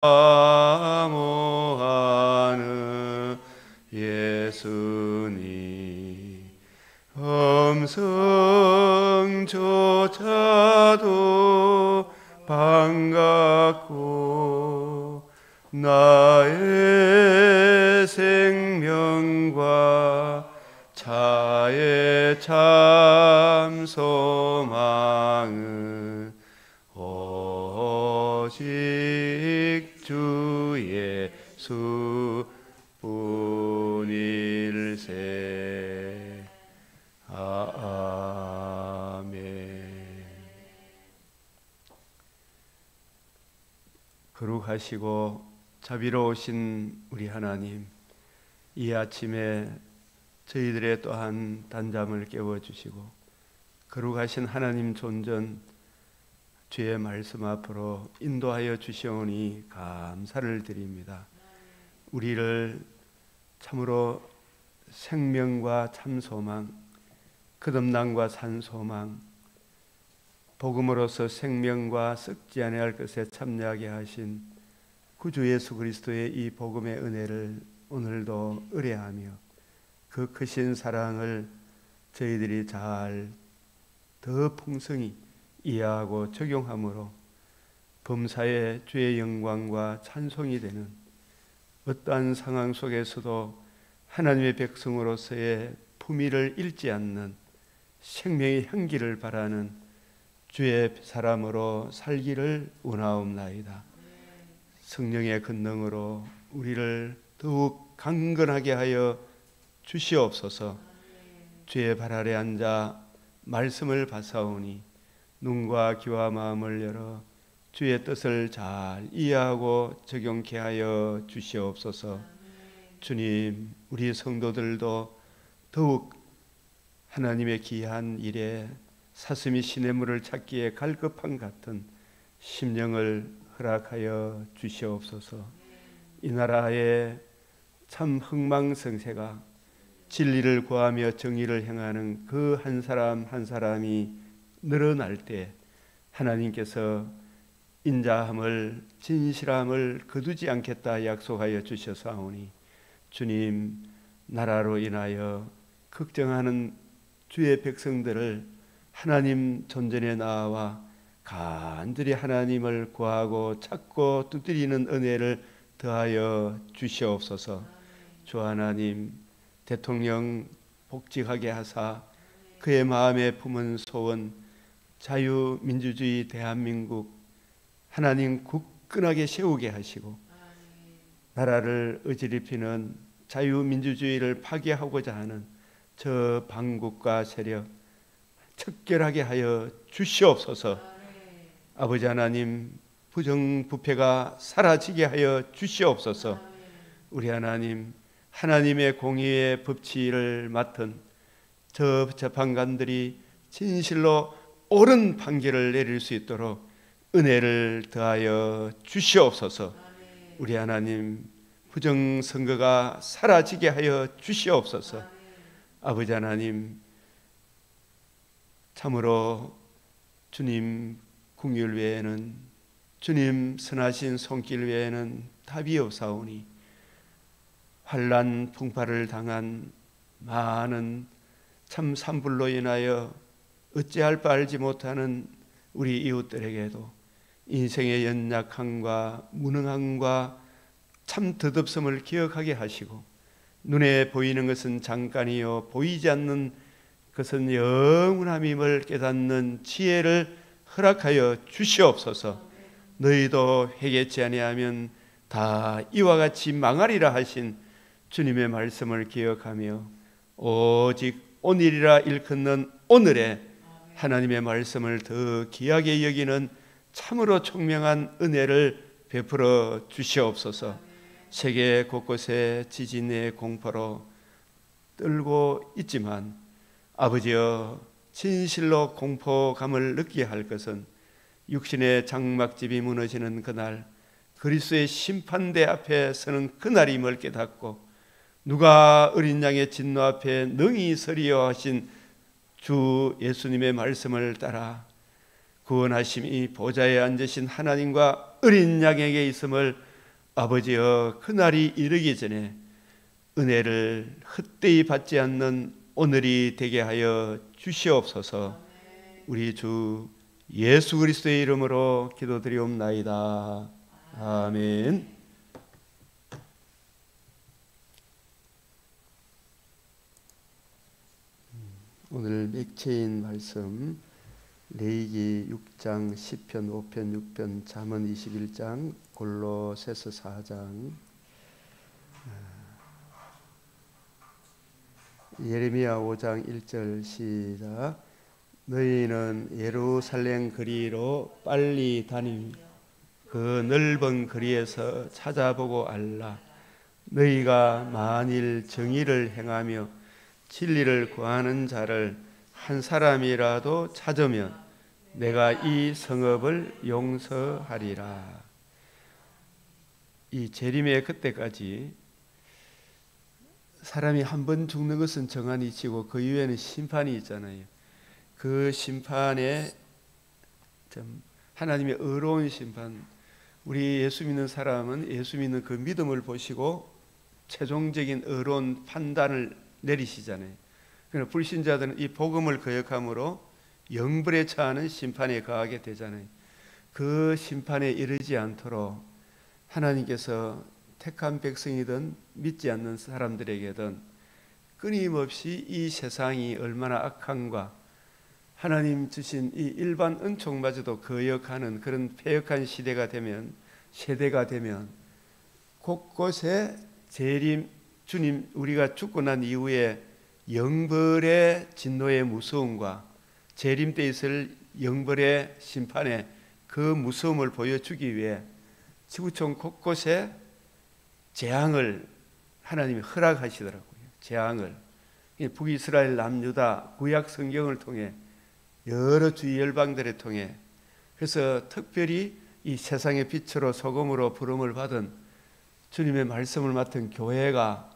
사모하는 예수님, 음성조차도 반갑고 나의 생명과 자의 참 소망은 오직 주 예수뿐일세. 아멘. 거룩하시고 자비로우신 우리 하나님, 이 아침에 저희들의 또한 단잠을 깨워주시고 거룩하신 하나님 존전 주의 말씀 앞으로 인도하여 주시오니 감사를 드립니다. 우리를 참으로 생명과 참소망, 거듭남과 산소망, 복음으로서 생명과 썩지 아니할 것에 참여하게 하신 구주 예수 그리스도의 이 복음의 은혜를 오늘도 의뢰하며 그 크신 사랑을 저희들이 잘 더 풍성히 이해하고 적용함으로 범사에 주의 영광과 찬송이 되는 어떠한 상황 속에서도 하나님의 백성으로서의 품위를 잃지 않는 생명의 향기를 바라는 주의 사람으로 살기를 원하옵나이다. 성령의 권능으로 우리를 더욱 강건하게 하여 주시옵소서. 주의 발 아래 앉아 말씀을 받사오니 눈과 귀와 마음을 열어 주의 뜻을 잘 이해하고 적용케 하여 주시옵소서. 주님, 우리 성도들도 더욱 하나님의 귀한 일에 사슴이 시냇물을 찾기에 갈급한 같은 심령을 허락하여 주시옵소서. 이 나라에 참 흥망성쇠가 진리를 구하며 정의를 행하는 그 한 사람 한 사람이 늘어날 때 하나님께서 인자함을 진실함을 거두지 않겠다 약속하여 주셔서오니 주님, 나라로 인하여 걱정하는 주의 백성들을 하나님 존전에 나와 간절히 하나님을 구하고 찾고 두드리는 은혜를 더하여 주시옵소서. 주 하나님, 대통령 복직하게 하사 그의 마음에 품은 소원 자유민주주의 대한민국 하나님 굳건하게 세우게 하시고 나라를 어지럽히는 자유민주주의를 파괴하고자 하는 저 반국가 세력 척결하게 하여 주시옵소서. 아버지 하나님, 부정부패가 사라지게 하여 주시옵소서. 우리 하나님, 하나님의 공의의 법치를 맡은 저 재판관들이 진실로 옳은 판결을 내릴 수 있도록 은혜를 더하여 주시옵소서. 우리 하나님, 부정선거가 사라지게 하여 주시옵소서. 아버지 하나님, 참으로 주님 긍휼 외에는, 주님 선하신 손길 외에는 답이 없사오니 환난 풍파를 당한 많은 참 산불로 인하여 어찌할 바 알지 못하는 우리 이웃들에게도 인생의 연약함과 무능함과 참 덧없음을 기억하게 하시고 눈에 보이는 것은 잠깐이요 보이지 않는 것은 영원함임을 깨닫는 지혜를 허락하여 주시옵소서. 너희도 회개치 아니하면 다 이와 같이 망하리라 하신 주님의 말씀을 기억하며 오직 오늘이라 일컫는 오늘에 하나님의 말씀을 더 귀하게 여기는 참으로 총명한 은혜를 베풀어 주시옵소서. 세계 곳곳에 지진의 공포로 떨고 있지만 아버지여, 진실로 공포감을 느끼게 할 것은 육신의 장막집이 무너지는 그날, 그리스도의 심판대 앞에 서는 그날임을 깨닫고 누가 어린 양의 진노 앞에 능히 서리요 하신 주 예수님의 말씀을 따라 구원하심이 보좌에 앉으신 하나님과 어린 양에게 있음을 아버지여, 그날이 이르기 전에 은혜를 헛되이 받지 않는 오늘이 되게 하여 주시옵소서. 우리 주 예수 그리스도의 이름으로 기도드리옵나이다. 아멘. 오늘 맥체인 말씀 레위기 6장, 시편 5편, 6편, 잠언 21장, 골로새서 4장, 예레미야 5장 1절 시작. 너희는 예루살렘 거리로 빨리 다니며 그 넓은 거리에서 찾아보고 알라. 너희가 만일 정의를 행하며 진리를 구하는 자를 한 사람이라도 찾으면 내가 이 성읍을 용서하리라. 이 재림의 그때까지 사람이 한 번 죽는 것은 정한이 지고 그 이후에는 심판이 있잖아요. 그 심판에 하나님의 의로운 심판, 우리 예수 믿는 사람은 예수 믿는 그 믿음을 보시고 최종적인 의로운 판단을 내리시잖아요. 그러나 불신자들은 이 복음을 거역함으로 영벌에 처하는 심판에 가하게 되잖아요. 그 심판에 이르지 않도록 하나님께서 택한 백성이든 믿지 않는 사람들에게든 끊임없이 이 세상이 얼마나 악함과 하나님 주신 이 일반 은총마저도 거역하는 그런 패역한 세대가 되면 곳곳에 재림, 주님 우리가 죽고 난 이후에 영벌의 진노의 무서움과 재림 때 있을 영벌의 심판의 그 무서움을 보여주기 위해 지구촌 곳곳에 재앙을 하나님이 허락하시더라고요. 재앙을. 북이스라엘 남유다 구약 성경을 통해 여러 주위 열방들을 통해, 그래서 특별히 이 세상의 빛으로 소금으로 부름을 받은 주님의 말씀을 맡은 교회가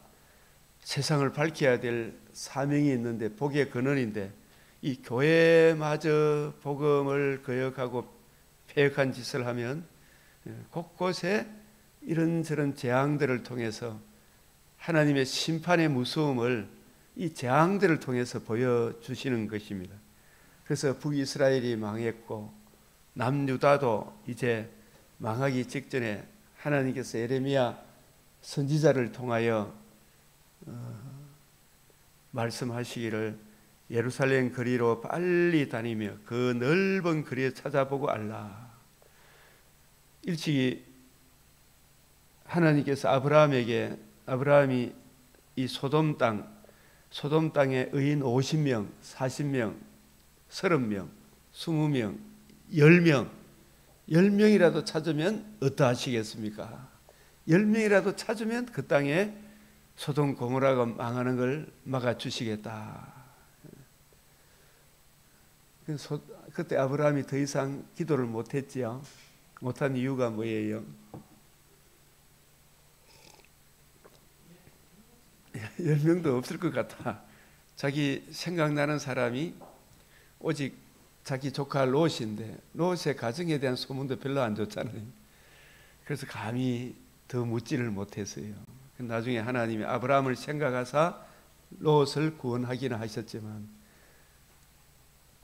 세상을 밝혀야 될 사명이 있는데, 복의 근원인데 이 교회마저 복음을 거역하고 패역한 짓을 하면 곳곳에 이런저런 재앙들을 통해서 하나님의 심판의 무서움을 이 재앙들을 통해서 보여주시는 것입니다. 그래서 북이스라엘이 망했고 남유다도 이제 망하기 직전에 하나님께서 예레미야 선지자를 통하여 말씀하시기를 예루살렘 거리로 빨리 다니며 그 넓은 거리에 찾아보고 알라. 일찍이 하나님께서 아브라함이 이 소돔 땅에 의인 50명, 40명, 30명, 20명, 10명, 10명이라도 찾으면 어떠하시겠습니까? 10명이라도 찾으면 그 땅에 소돔 고모라가 망하는 걸 막아주시겠다. 그때 아브라함이 더 이상 기도를 못했지요. 못한 이유가 뭐예요? 10명도 없을 것 같아. 자기 생각나는 사람이 오직 자기 조카 롯인데 롯의 가정에 대한 소문도 별로 안 좋잖아요. 그래서 감히 더 묻지를 못했어요. 나중에 하나님이 아브라함을 생각하사 롯을 구원하기는 하셨지만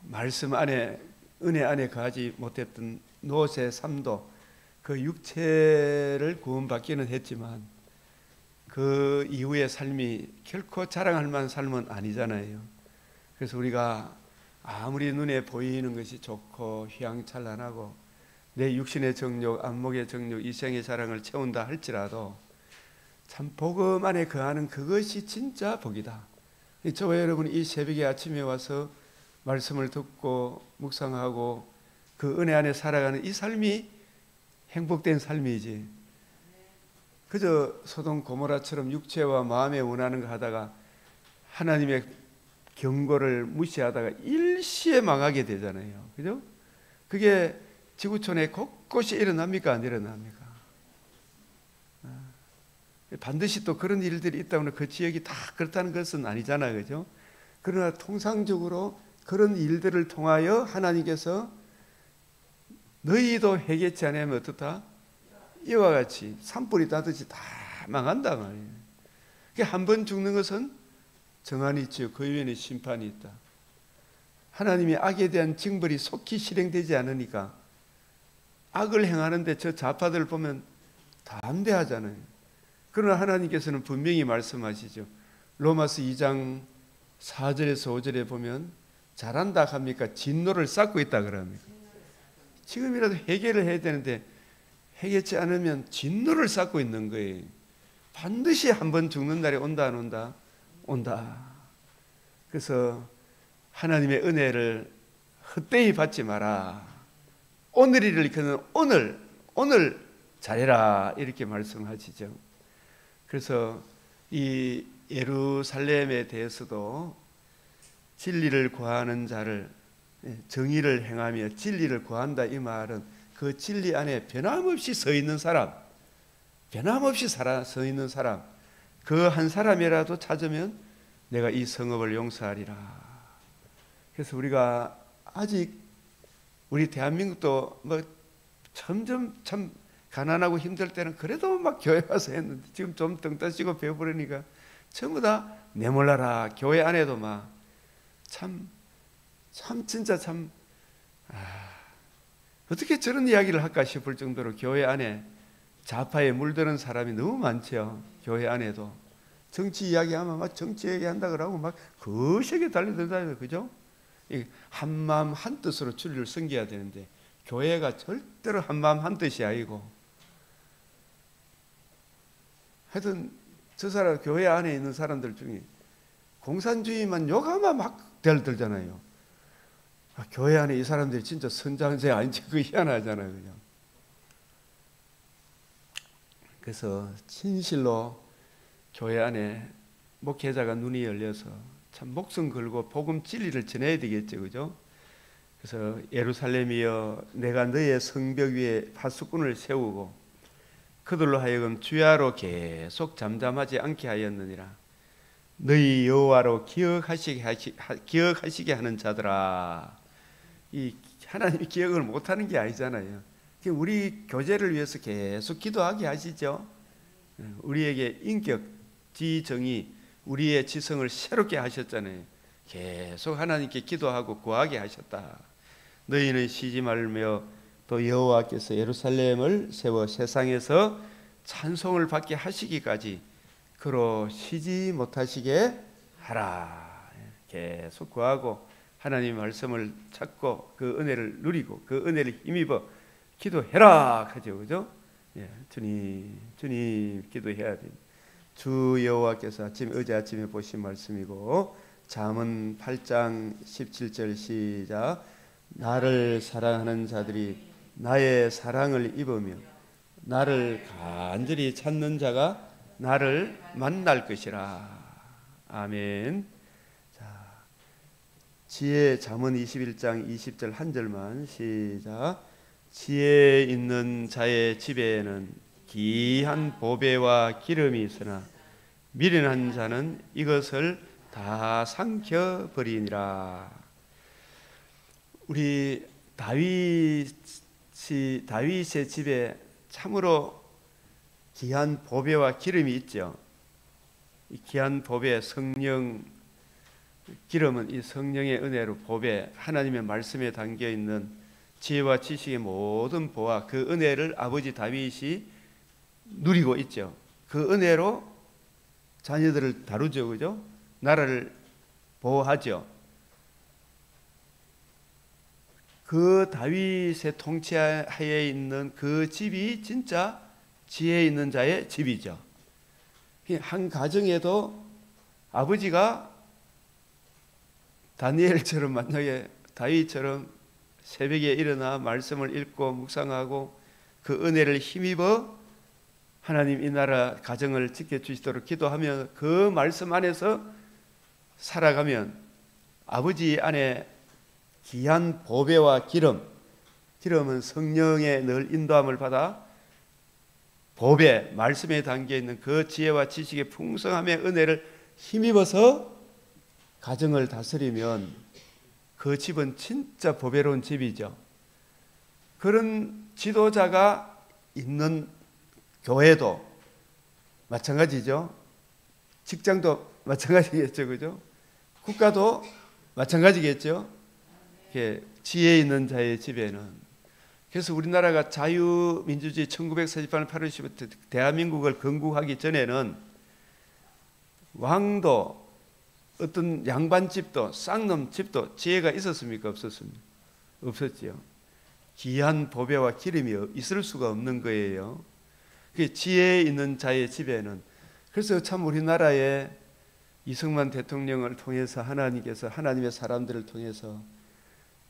말씀 안에, 은혜 안에 거하지 못했던 롯의 삶도 그 육체를 구원받기는 했지만 그 이후의 삶이 결코 자랑할 만한 삶은 아니잖아요. 그래서 우리가 아무리 눈에 보이는 것이 좋고 휘황찬란하고 내 육신의 정욕, 안목의 정욕, 이생의 자랑을 채운다 할지라도 참 복음 안에 거하는 그것이 진짜 복이다. 저와 여러분이 이 새벽에 아침에 와서 말씀을 듣고 묵상하고 그 은혜 안에 살아가는 이 삶이 행복된 삶이지, 그저 소돔 고모라처럼 육체와 마음에 원하는 거 하다가 하나님의 경고를 무시하다가 일시에 망하게 되잖아요. 그죠? 그게 지구촌에 곳곳이 일어납니까? 안 일어납니까? 반드시 또 그런 일들이 있다면 그 지역이 다 그렇다는 것은 아니잖아요. 그죠? 그러나 통상적으로 그런 일들을 통하여 하나님께서 너희도 회개치 않으면 어떻다? 이와 같이 산불이 나듯이 다 망한다 말이에요. 한 번 죽는 것은 정한이 있지요. 그 이후에는 심판이 있다. 하나님이 악에 대한 징벌이 속히 실행되지 않으니까 악을 행하는데 저 좌파들 보면 담대하잖아요. 그러나 하나님께서는 분명히 말씀하시죠. 로마서 2장 4절에서 5절에 보면 잘한다 합니까? 진노를 쌓고 있다 그럽니까? 지금이라도 해결을 해야 되는데 해결치 않으면 진노를 쌓고 있는 거예요. 반드시 한 번 죽는 날이 온다 안 온다? 온다. 그래서 하나님의 은혜를 헛되이 받지 마라. 오늘이를 일컫는 오늘 잘해라 이렇게 말씀하시죠. 그래서 이 예루살렘에 대해서도 진리를 구하는 자를, 정의를 행하며 진리를 구한다 이 말은 그 진리 안에 변함없이 서 있는 사람, 변함없이 서 있는 사람, 그 한 사람이라도 찾으면 내가 이 성읍을 용서하리라. 그래서 우리가 아직 우리 대한민국도 뭐 점점 참 가난하고 힘들 때는 그래도 막 교회 와서 했는데 지금 좀 등 떠시고 배워버리니까 전부 다 내몰라라. 교회 안에도 막 진짜 어떻게 저런 이야기를 할까 싶을 정도로 교회 안에 좌파에 물드는 사람이 너무 많죠. 교회 안에도 정치 이야기하면 막 정치 얘기한다 그러고 막 거시게 달려들다, 그죠? 한마음 한뜻으로 주를 섬겨야 되는데 교회가 절대로 한마음 한뜻이 아니고, 하여튼 저 사람 교회 안에 있는 사람들 중에 공산주의만 욕하면 막 달려들잖아요. 교회 안에 이 사람들이 진짜 선장제 아닌지 그 희한하잖아요, 그냥. 그래서 진실로 교회 안에 목회자가 눈이 열려서 참 목숨 걸고 복음 진리를 전해야 되겠죠, 그죠? 그래서 예루살렘이여 내가 너의 성벽 위에 파수꾼을 세우고 그들로 하여금 주야로 계속 잠잠하지 않게 하였느니라. 너희 여호와로 기억하시게 하는 자들아. 이 하나님이 기억을 못하는 게 아니잖아요. 우리 교제를 위해서 계속 기도하게 하시죠. 우리에게 인격, 지정의, 우리의 지성을 새롭게 하셨잖아요. 계속 하나님께 기도하고 구하게 하셨다. 너희는 쉬지 말며 또 여호와께서 예루살렘을 세워 세상에서 찬송을 받게 하시기까지 그로 쉬지 못하시게 하라. 계속 구하고 하나님의 말씀을 찾고 그 은혜를 누리고 그 은혜를 힘입어 기도해라 하죠, 그죠? 주님 기도해야 됩니다. 주 여호와께서 어제 아침에 보신 말씀이고, 잠언 8장 17절 시작. 나를 사랑하는 자들이 나의 사랑을 입으며 나를 간절히 찾는 자가 나를 만날 것이라. 아멘. 자, 지혜 잠언 21장 20절 한 절만 시작. 지혜 있는 자의 집에는 귀한 보배와 기름이 있으나 미련한 자는 이것을 다 삼켜버리니라. 우리 다윗의 집에 참으로 귀한 보배와 기름이 있죠. 이 귀한 보배, 성령, 기름은 이 성령의 은혜로 보배, 하나님의 말씀에 담겨 있는 지혜와 지식의 모든 보화, 그 은혜를 아버지 다윗이 누리고 있죠. 그 은혜로 자녀들을 다루죠, 그죠? 나라를 보호하죠. 그 다윗의 통치하에 있는 그 집이 진짜 지혜 있는 자의 집이죠. 한 가정에도 아버지가 다니엘처럼, 만약에 다윗처럼 새벽에 일어나 말씀을 읽고 묵상하고 그 은혜를 힘입어 하나님 이 나라 가정을 지켜주시도록 기도하며 그 말씀 안에서 살아가면 아버지 안에 귀한 보배와 기름은 성령의 늘 인도함을 받아 보배, 말씀에 담겨 있는 그 지혜와 지식의 풍성함의 은혜를 힘입어서 가정을 다스리면 그 집은 진짜 보배로운 집이죠. 그런 지도자가 있는 교회도 마찬가지죠. 직장도 마찬가지겠죠, 그죠? 국가도 마찬가지겠죠. 지혜 있는 자의 집에는. 그래서 우리나라가 자유민주주의 1948년 8월 10일 대한민국을 건국하기 전에는 왕도 어떤 양반집도 쌍놈집도 지혜가 있었습니까? 없었습니까? 없었지요. 귀한 보배와 기름이 있을 수가 없는 거예요. 지혜 있는 자의 집에는. 그래서 참 우리나라의 이승만 대통령을 통해서 하나님께서 하나님의 사람들을 통해서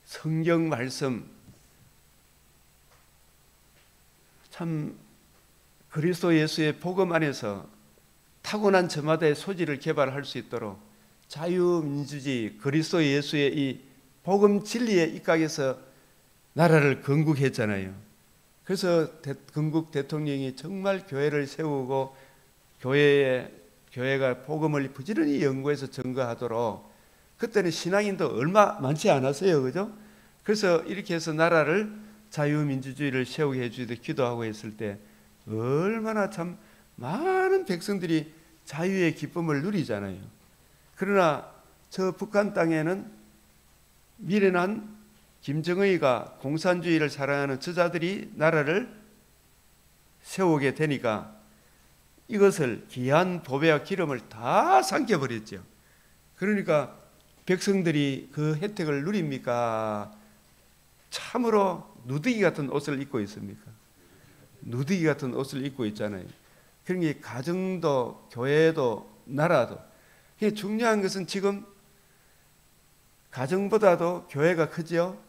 성경 말씀 참 그리스도 예수의 복음 안에서 타고난 저마다의 소질을 개발할 수 있도록 자유민주주의 그리스도 예수의 이 복음 진리에 입각해서 나라를 건국했잖아요. 그래서 건국 대통령이 정말 교회를 세우고 교회가 복음을 부지런히 연구해서 증거하도록 그때는 신앙인도 얼마 많지 않았어요, 그죠? 그래서 이렇게 해서 나라를 자유민주주의를 세우게 해주듯 기도하고 했을 때 얼마나 참 많은 백성들이 자유의 기쁨을 누리잖아요. 그러나 저 북한 땅에는 미련한 김정의가 공산주의를 사랑하는 저자들이 나라를 세우게 되니까 이것을 귀한 보배와 기름을 다 삼켜버렸죠. 그러니까 백성들이 그 혜택을 누립니까? 참으로 누더기 같은 옷을 입고 있습니까? 누더기 같은 옷을 입고 있잖아요. 그러니까 가정도 교회도 나라도. 중요한 것은 지금 가정보다도 교회가 크죠.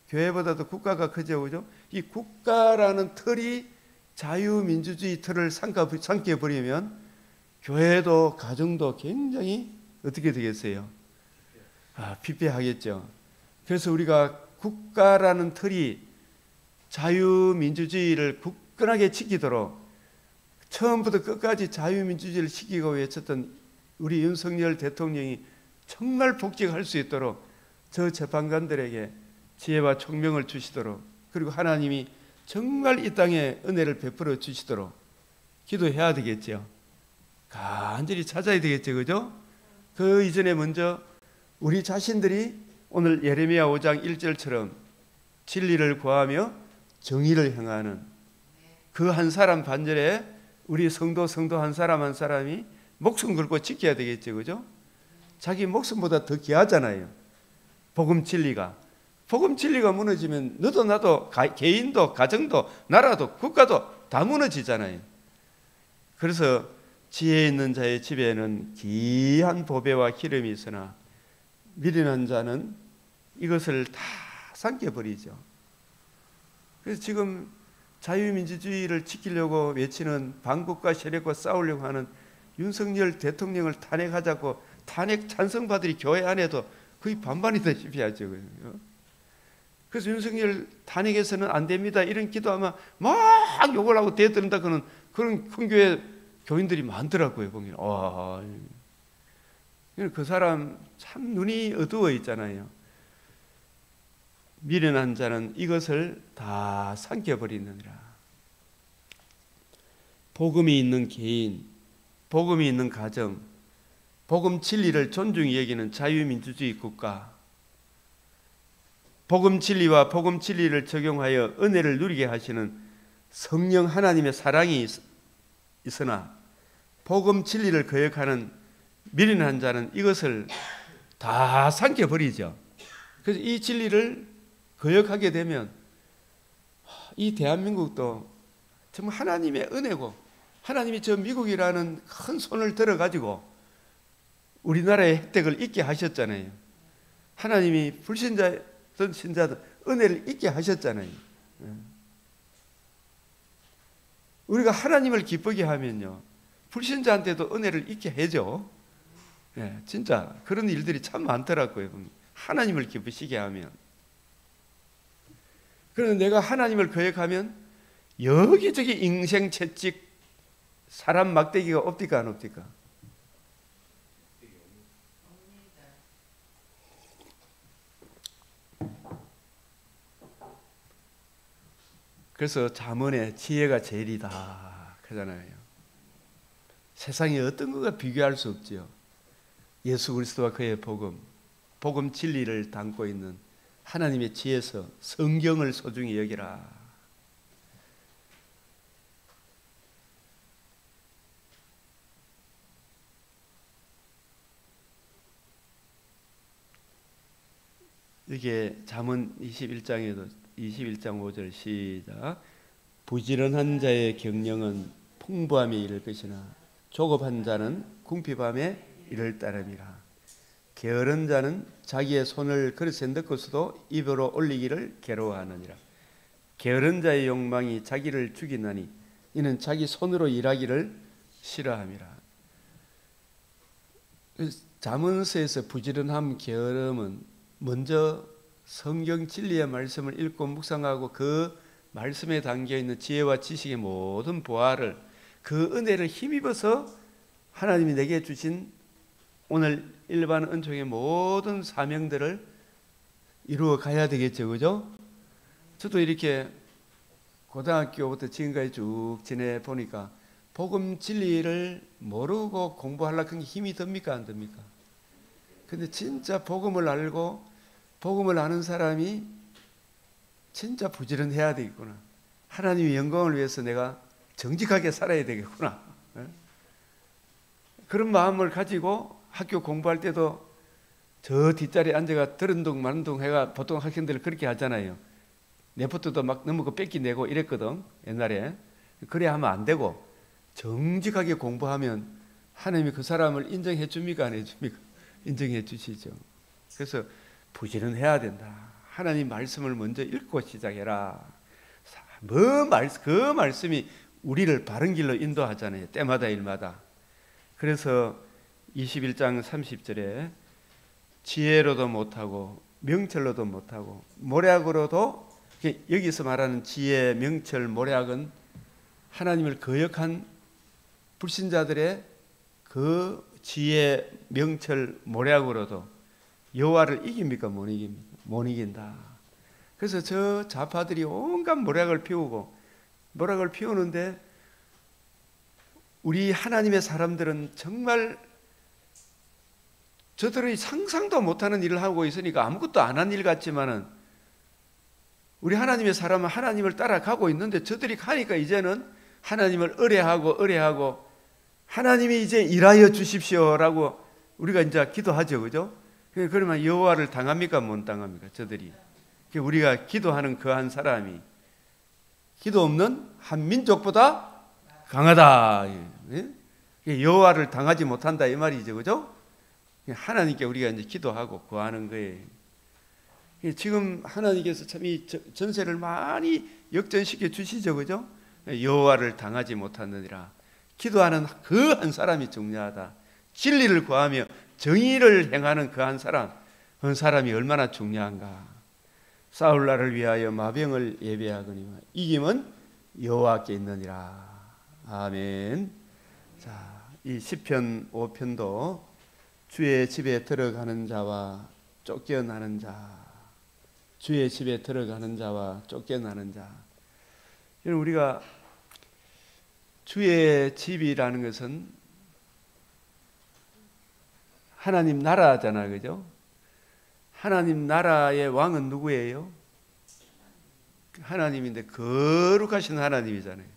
교회보다도 국가가 크죠, 그죠? 이 국가라는 틀이 자유민주주의 틀을 삼켜버리면 교회도 가정도 굉장히 어떻게 되겠어요? 피폐하겠죠. 그래서 우리가 국가라는 틀이 자유민주주의를 굳건하게 지키도록 처음부터 끝까지 자유민주주의를 지키고 외쳤던 우리 윤석열 대통령이 정말 복직할 수 있도록 저 재판관들에게 지혜와 총명을 주시도록 그리고 하나님이 정말 이 땅에 은혜를 베풀어 주시도록 기도해야 되겠죠. 간절히 찾아야 되겠죠, 그죠? 그 이전에 먼저 우리 자신들이 오늘 예레미야 5장 1절처럼 진리를 구하며 정의를 행하는 그 한 사람 반절에 우리 성도 한 사람 한 사람이 목숨 걸고 지켜야 되겠죠, 그죠? 자기 목숨보다 더 귀하잖아요. 복음 진리가 무너지면 너도 나도 개인도 가정도 나라도 국가도 다 무너지잖아요. 그래서 지혜 있는 자의 집에는 귀한 보배와 기름이 있으나 미련한 자는 이것을 다 삼켜버리죠. 그래서 지금 자유민주주의를 지키려고 외치는 반국가 세력과 싸우려고 하는 윤석열 대통령을 탄핵하자고 탄핵 찬성파들이 교회 안에도 거의 반반이다시피 하죠. 그래서 윤석열 탄핵해서는 안 됩니다 이런 기도하면 막 욕을 하고 대들는다 그런 큰 교회 교인들이 많더라고요. 보면 그 사람 참 눈이 어두워 있잖아요. 미련한 자는 이것을 다 삼켜버리느니라. 복음이 있는 개인, 복음이 있는 가정, 복음 진리를 존중히 여기는 자유민주주의 국가, 복음 진리와 복음 진리를 적용하여 은혜를 누리게 하시는 성령 하나님의 사랑이 있으나 복음 진리를 거역하는 미련한 자는 이것을 다 삼켜버리죠. 그래서 이 진리를 거역하게 되면 이 대한민국도 정말 하나님의 은혜고 하나님이 저 미국이라는 큰 손을 들어가지고 우리나라의 혜택을 잊게 하셨잖아요. 하나님이 불신자든 신자든 은혜를 잊게 하셨잖아요. 우리가 하나님을 기쁘게 하면요 불신자한테도 은혜를 잊게 해줘. 진짜 그런 일들이 참 많더라고요. 하나님을 기쁘시게 하면. 그런데 내가 하나님을 거역하면 여기저기 인생 채찍 사람 막대기가 없디까 안 없디까? 그래서 잠언에 지혜가 제일이다. 고백하잖아요. 세상에 어떤 것과 비교할 수 없지요. 예수 그리스도와 그의 복음 진리를 담고 있는 하나님의 지혜서 성경을 소중히 여기라. 이게 잠언 21장에도 21장 5절 시작. 부지런한 자의 경영은 풍부함에 이를 것이나 조급한 자는 궁핍함에 이를 따름이라. 게으른 자는 자기의 손을 그릇에 넣고서도 입으로 올리기를 괴로워하느니라. 게으른 자의 욕망이 자기를 죽이나니 이는 자기 손으로 일하기를 싫어함이라. 잠언서에서 부지런함, 게으름은 먼저 성경 진리의 말씀을 읽고 묵상하고 그 말씀에 담겨있는 지혜와 지식의 모든 보화를, 그 은혜를 힘입어서 하나님이 내게 주신 오늘 일반 은총의 모든 사명들을 이루어 가야 되겠죠. 그죠? 저도 이렇게 고등학교부터 지금까지 쭉 지내보니까 복음 진리를 모르고 공부하려고 하는 게 힘이 듭니까? 안 듭니까? 근데 진짜 복음을 알고 복음을 아는 사람이 진짜 부지런해야 되겠구나. 하나님의 영광을 위해서 내가 정직하게 살아야 되겠구나. 그런 마음을 가지고 학교 공부할 때도 저 뒷자리에 앉아가 들은둥 마는둥 해가 보통 학생들 그렇게 하잖아요. 레포트도 막 너무 그 뺏기내고 이랬거든 옛날에. 그래 하면 안 되고 정직하게 공부하면 하나님이 그 사람을 인정해 줍니까? 안 해줍니까? 인정해 주시죠. 그래서 부지런해야 된다. 하나님 말씀을 먼저 읽고 시작해라. 그 말씀이 우리를 바른 길로 인도하잖아요. 때마다 일마다. 그래서 21장 30절에 지혜로도 못하고 명철로도 못하고 모략으로도, 여기서 말하는 지혜, 명철, 모략은 하나님을 거역한 불신자들의 그 지혜, 명철, 모략으로도 여호와를 이깁니까? 못 이깁니까? 못 이긴다. 그래서 저 좌파들이 온갖 모략을 피우는데 우리 하나님의 사람들은 정말 저들이 상상도 못하는 일을 하고 있으니까 아무것도 안 한 일 같지만은 우리 하나님의 사람은 하나님을 따라가고 있는데 저들이 가니까 이제는 하나님을 의뢰하고 하나님이 이제 일하여 주십시오라고 우리가 이제 기도하죠. 그죠? 그러면 여호와를 당합니까? 못 당합니까? 저들이. 우리가 기도하는 그 한 사람이 기도 없는 한 민족보다 강하다. 여호와를 당하지 못한다 이 말이죠. 그죠? 하나님께 우리가 이제 기도하고 구하는 거예요. 지금 하나님께서 참 이 전세를 많이 역전시켜 주시죠. 그죠? 여호와를 당하지 못하느니라. 기도하는 그 한 사람이 중요하다. 진리를 구하며 정의를 행하는 그 한 사람이 얼마나 중요한가. 싸울 날을 위하여 마병을 예배하거니와 이김은 여호와께 있느니라. 아멘. 자, 이 시편 5편도 주의 집에 들어가는 자와 쫓겨나는 자, 주의 집에 들어가는 자와 쫓겨나는 자. 우리가 주의 집이라는 것은 하나님 나라잖아요. 그죠? 하나님 나라의 왕은 누구예요? 하나님인데 거룩하신 하나님이잖아요.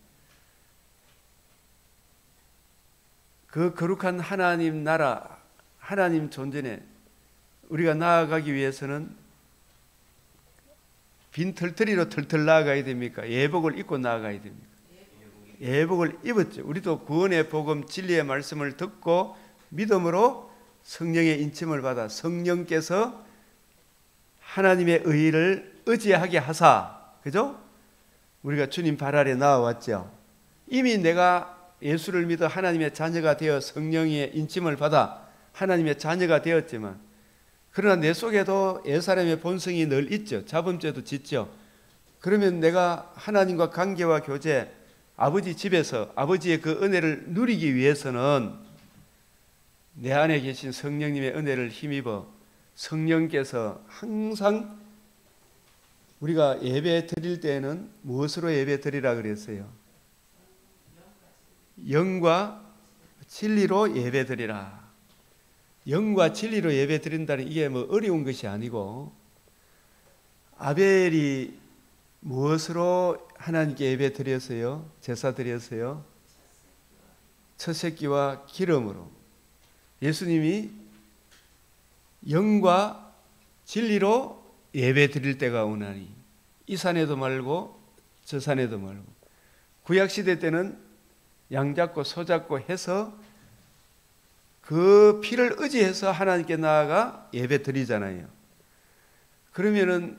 그 거룩한 하나님 나라, 하나님 존전에 우리가 나아가기 위해서는 빈털터리로 털털 나아가야 됩니까? 예복을 입고 나아가야 됩니까? 예복을 입었죠. 우리도 구원의 복음 진리의 말씀을 듣고 믿음으로 성령의 인침을 받아 성령께서 하나님의 의를 의지하게 하사, 그죠? 우리가 주님 발 아래 나와왔죠. 이미 내가 예수를 믿어 하나님의 자녀가 되어 성령의 인침을 받아 하나님의 자녀가 되었지만, 그러나 내 속에도 옛사람의 본성이 늘 있죠. 자범죄도 짓죠. 그러면 내가 하나님과 관계와 교제, 아버지 집에서 아버지의 그 은혜를 누리기 위해서는 내 안에 계신 성령님의 은혜를 힘입어 성령께서 항상 우리가 예배 드릴 때에는 무엇으로 예배 드리라 그랬어요? 영과 진리로 예배드리라. 영과 진리로 예배드린다는 이게 뭐 어려운 것이 아니고, 아벨이 무엇으로 하나님께 예배드렸어요? 제사 드렸어요? 첫 새끼와 기름으로. 예수님이 영과 진리로 예배드릴 때가 오나니, 이 산에도 말고 저 산에도 말고. 구약시대 때는 양 잡고 소 잡고 해서 그 피를 의지해서 하나님께 나아가 예배 드리잖아요. 그러면은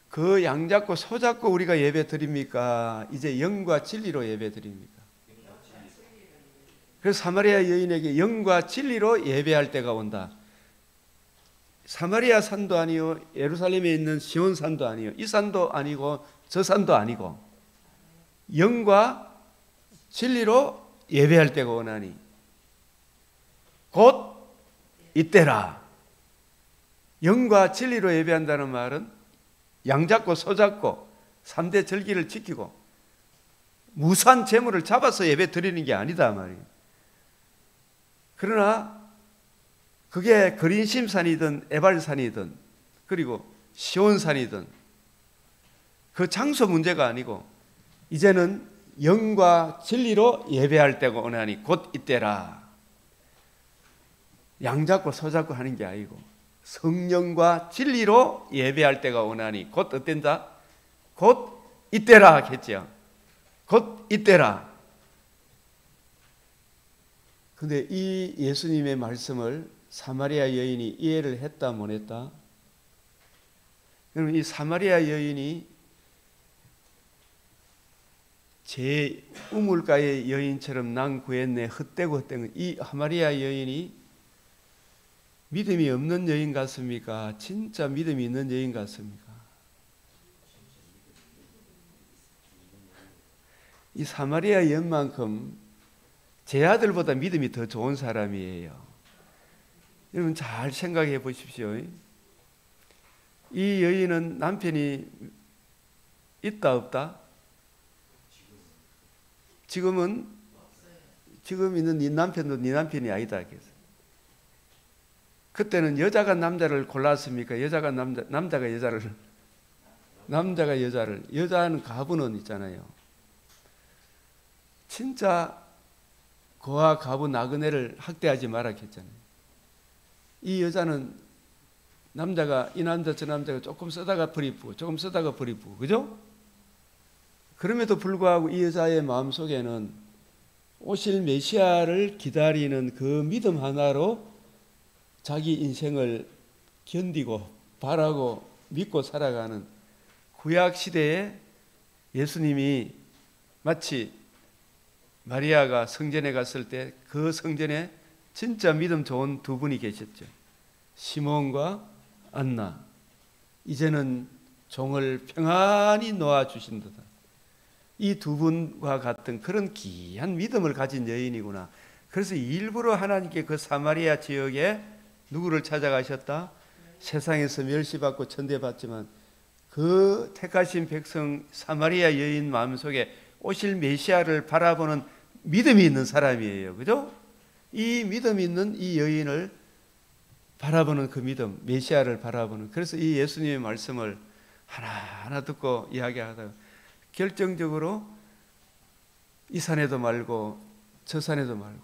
그 양 잡고 소 잡고 우리가 예배 드립니까? 이제 영과 진리로 예배 드립니까? 그래서 사마리아 여인에게 영과 진리로 예배할 때가 온다. 사마리아 산도 아니요, 예루살렘에 있는 시온 산도 아니요, 이 산도 아니고 저 산도 아니고 영과 진리로 예배할 때가 오나니 곧 이때라. 영과 진리로 예배한다는 말은 양 잡고 소 잡고 3대 절기를 지키고 무산 제물을 잡아서 예배 드리는 게 아니다 말이에요. 그러나 그게 그린심산이든 에발산이든 그리고 시온산이든 그 장소 문제가 아니고 이제는 영과 진리로 예배할 때가 오나니 곧 이때라. 양 잡고 소 잡고 하는 게 아니고 성령과 진리로 예배할 때가 오나니 곧 어땠다? 곧 이때라 하겠죠. 곧 이때라. 근데 이 예수님의 말씀을 사마리아 여인이 이해를 했다 못했다? 여러분, 이 사마리아 여인이 제 우물가의 여인처럼 난 구했네 헛되고 헛된 이 사마리아 여인이 믿음이 없는 여인 같습니까? 진짜 믿음이 있는 여인 같습니까? 이 사마리아 여인만큼 제 아들보다 믿음이 더 좋은 사람이에요. 여러분 잘 생각해 보십시오. 이 여인은 남편이 있다 없다? 지금 있는 네 남편도 네 남편이 아니다. 그때는 여자가 남자를 골랐습니까? 여자가 남자가 여자를, 남자가 여자를, 여자는 가부는 있잖아요. 진짜 그와 가부 나그네를 학대하지 마라 했잖아요. 이 여자는 남자가 이 남자 저 남자가 조금 쓰다가 버리고 조금 쓰다가 버리고 그죠? 그럼에도 불구하고 이 여자의 마음속에는 오실 메시아를 기다리는 그 믿음 하나로 자기 인생을 견디고 바라고 믿고 살아가는 구약 시대에 예수님이 마치 마리아가 성전에 갔을 때 그 성전에 진짜 믿음 좋은 두 분이 계셨죠. 시몬과 안나. 이제는 종을 평안히 놓아주신도다. 이 두 분과 같은 그런 귀한 믿음을 가진 여인이구나. 그래서 일부러 하나님께 그 사마리아 지역에 누구를 찾아가셨다? 세상에서 멸시받고 천대받지만 그 택하신 백성 사마리아 여인 마음속에 오실 메시아를 바라보는 믿음이 있는 사람이에요. 그죠? 이 믿음이 있는 이 여인을 바라보는 그 믿음, 메시아를 바라보는. 그래서 이 예수님의 말씀을 하나하나 듣고 이야기하다가 결정적으로 이 산에도 말고 저 산에도 말고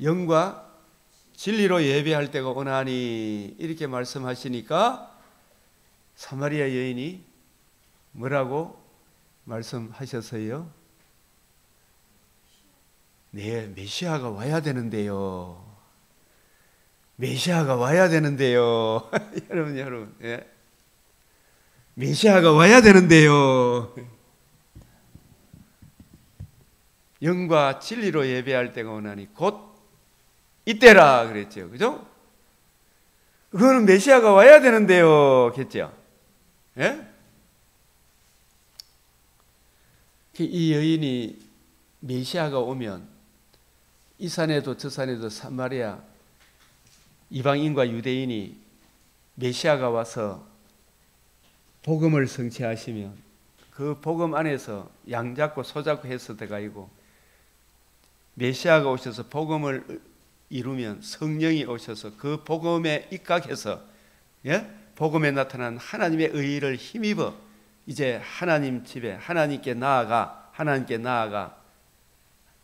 영과 진리로 예배할 때가 오나니 이렇게 말씀하시니까 사마리아 여인이 뭐라고 말씀하셨어요? 네, 메시아가 와야 되는데요. 메시아가 와야 되는데요. 여러분, 예. 메시아가 와야 되는데요. 영과 진리로 예배할 때가 오나니 곧 이때라 그랬죠. 그죠? 그거는 메시아가 와야 되는데요. 했죠. 예? 이 여인이 메시아가 오면 이 산에도 저 산에도 사마리아 이방인과 유대인이 메시아가 와서 복음을 성취하시면 그 복음 안에서 양 잡고 소 잡고 해서 들어가고 메시아가 오셔서 복음을 이루면 성령이 오셔서 그 복음에 입각해서 복음에 나타난 하나님의 의를 힘입어 이제 하나님 집에 하나님께 나아가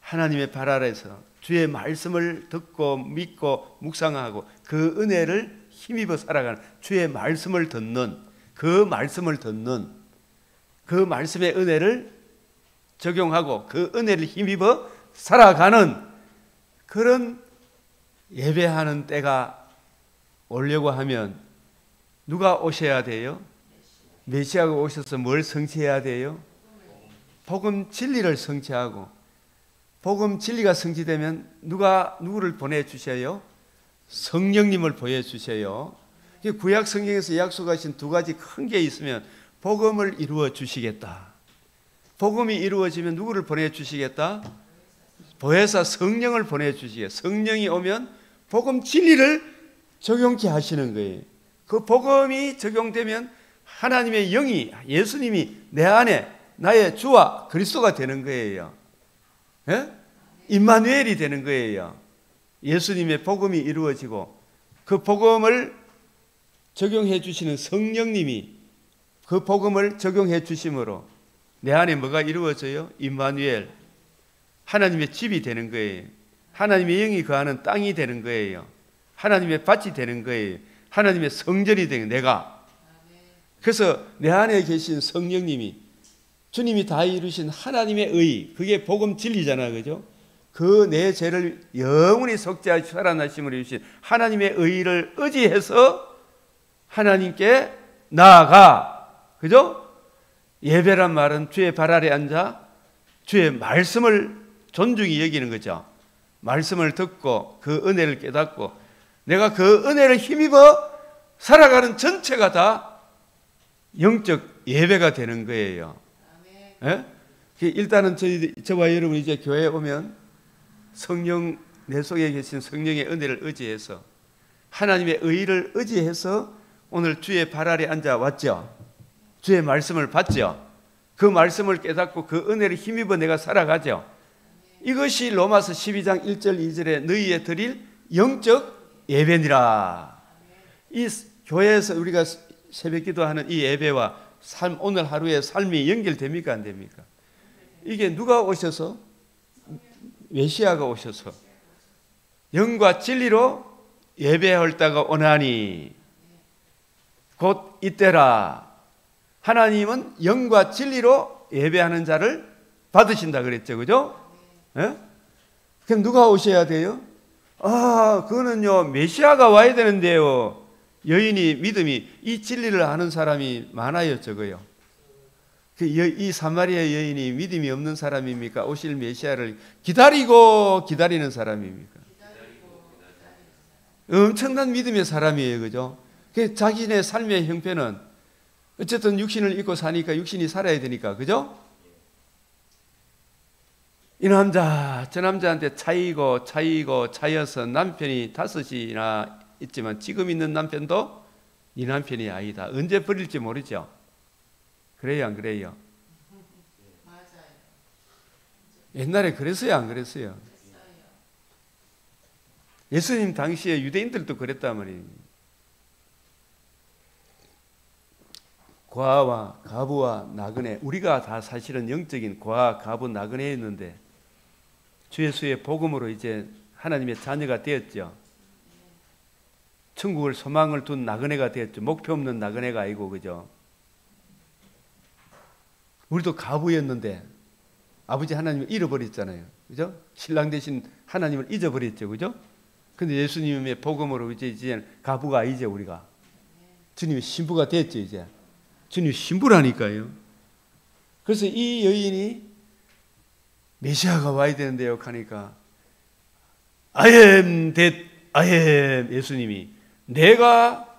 하나님의 발 아래서 주의 말씀을 듣고 믿고 묵상하고 그 은혜를 힘입어 살아가는, 주의 말씀을 듣는, 그 말씀의 은혜를 적용하고 그 은혜를 힘입어 살아가는 그런 예배하는 때가 오려고 하면 누가 오셔야 돼요? 메시아가 오셔서 뭘 성취해야 돼요? 복음 진리를 성취하고, 복음 진리가 성취되면 누구를 보내주셔요? 성령님을 보여주셔요. 구약 성경에서 약속하신 두 가지 큰 게 있으면 복음을 이루어 주시겠다. 복음이 이루어지면 누구를 보내주시겠다? 보혜사 성령을 보내주시겠다. 성령이 오면 복음 진리를 적용케 하시는 거예요. 그 복음이 적용되면 하나님의 영이, 예수님이 내 안에 나의 주와 그리스도가 되는 거예요. 임마누엘이 되는 거예요. 예수님의 복음이 이루어지고 그 복음을 적용해 주시는 성령님이 그 복음을 적용해 주심으로 내 안에 뭐가 이루어져요? 임마누엘, 하나님의 집이 되는 거예요. 하나님의 영이 거하는 땅이 되는 거예요. 하나님의 밭이 되는 거예요. 하나님의 성전이 되는 내가. 그래서 내 안에 계신 성령님이, 주님이 다 이루신 하나님의 의, 그게 복음 진리잖아요. 그죠? 그 내 죄를 영원히 속죄하시고 살아나심으로 이루신 하나님의 의를 의지해서 하나님께 나아가. 그죠? 예배란 말은 주의 발 아래 앉아 주의 말씀을 존중히 여기는 거죠. 말씀을 듣고 그 은혜를 깨닫고 내가 그 은혜를 힘입어 살아가는 전체가 다 영적 예배가 되는 거예요. 예? 일단은 저와 여러분 이제 교회에 오면 성령, 내 속에 계신 성령의 은혜를 의지해서 하나님의 의를 의지해서 오늘 주의 발 아래 앉아 왔죠. 주의 말씀을 받죠. 그 말씀을 깨닫고 그 은혜를 힘입어 내가 살아가죠. 이것이 로마서 12장 1절 2절에 너희의 드릴 영적 예배니라. 이 교회에서 우리가 새벽 기도하는 이 예배와 삶, 오늘 하루의 삶이 연결됩니까? 안 됩니까? 이게 누가 오셔서? 메시아가 오셔서 영과 진리로 예배할 때가 오나니 곧 이때라. 하나님은 영과 진리로 예배하는 자를 받으신다 그랬죠. 그죠? 예? 그럼 누가 오셔야 돼요? 그거는요, 메시아가 와야 되는데요. 여인이 믿음이, 이 진리를 아는 사람이 많아요, 적어요. 이 사마리아 여인이 믿음이 없는 사람입니까? 오실 메시아를 기다리는 사람입니까? 엄청난 믿음의 사람이에요, 그죠? 자기네 삶의 형편은 어쨌든 육신을 입고 사니까 육신이 살아야 되니까, 그죠? 이 남자, 저 남자한테 차여서 남편이 5이나 있지만 지금 있는 남편도 네 남편이 아니다. 언제 버릴지 모르죠. 그래요, 안 그래요? 맞아요. 옛날에 그랬어요, 안 그랬어요? 예수님 당시에 유대인들도 그랬단 말이에요. 과와 가부와 나그네, 우리가 다 사실은 영적인 과, 가부, 나그네였는데 주 예수의 복음으로 이제 하나님의 자녀가 되었죠. 천국을 소망을 둔 나그네가 되었죠. 목표 없는 나그네가 아니고, 그죠? 우리도 가부였는데 아버지 하나님을 잃어버렸잖아요. 그죠? 신랑 대신 하나님을 잊어버렸죠. 그죠? 근데 예수님의 복음으로 이제 가부가 아니죠, 우리가. 주님의 신부가 됐죠, 이제. 주님 신부라니까요. 그래서 이 여인이 메시아가 와야 되는데요 하니까 I am that I am, 예수님이 내가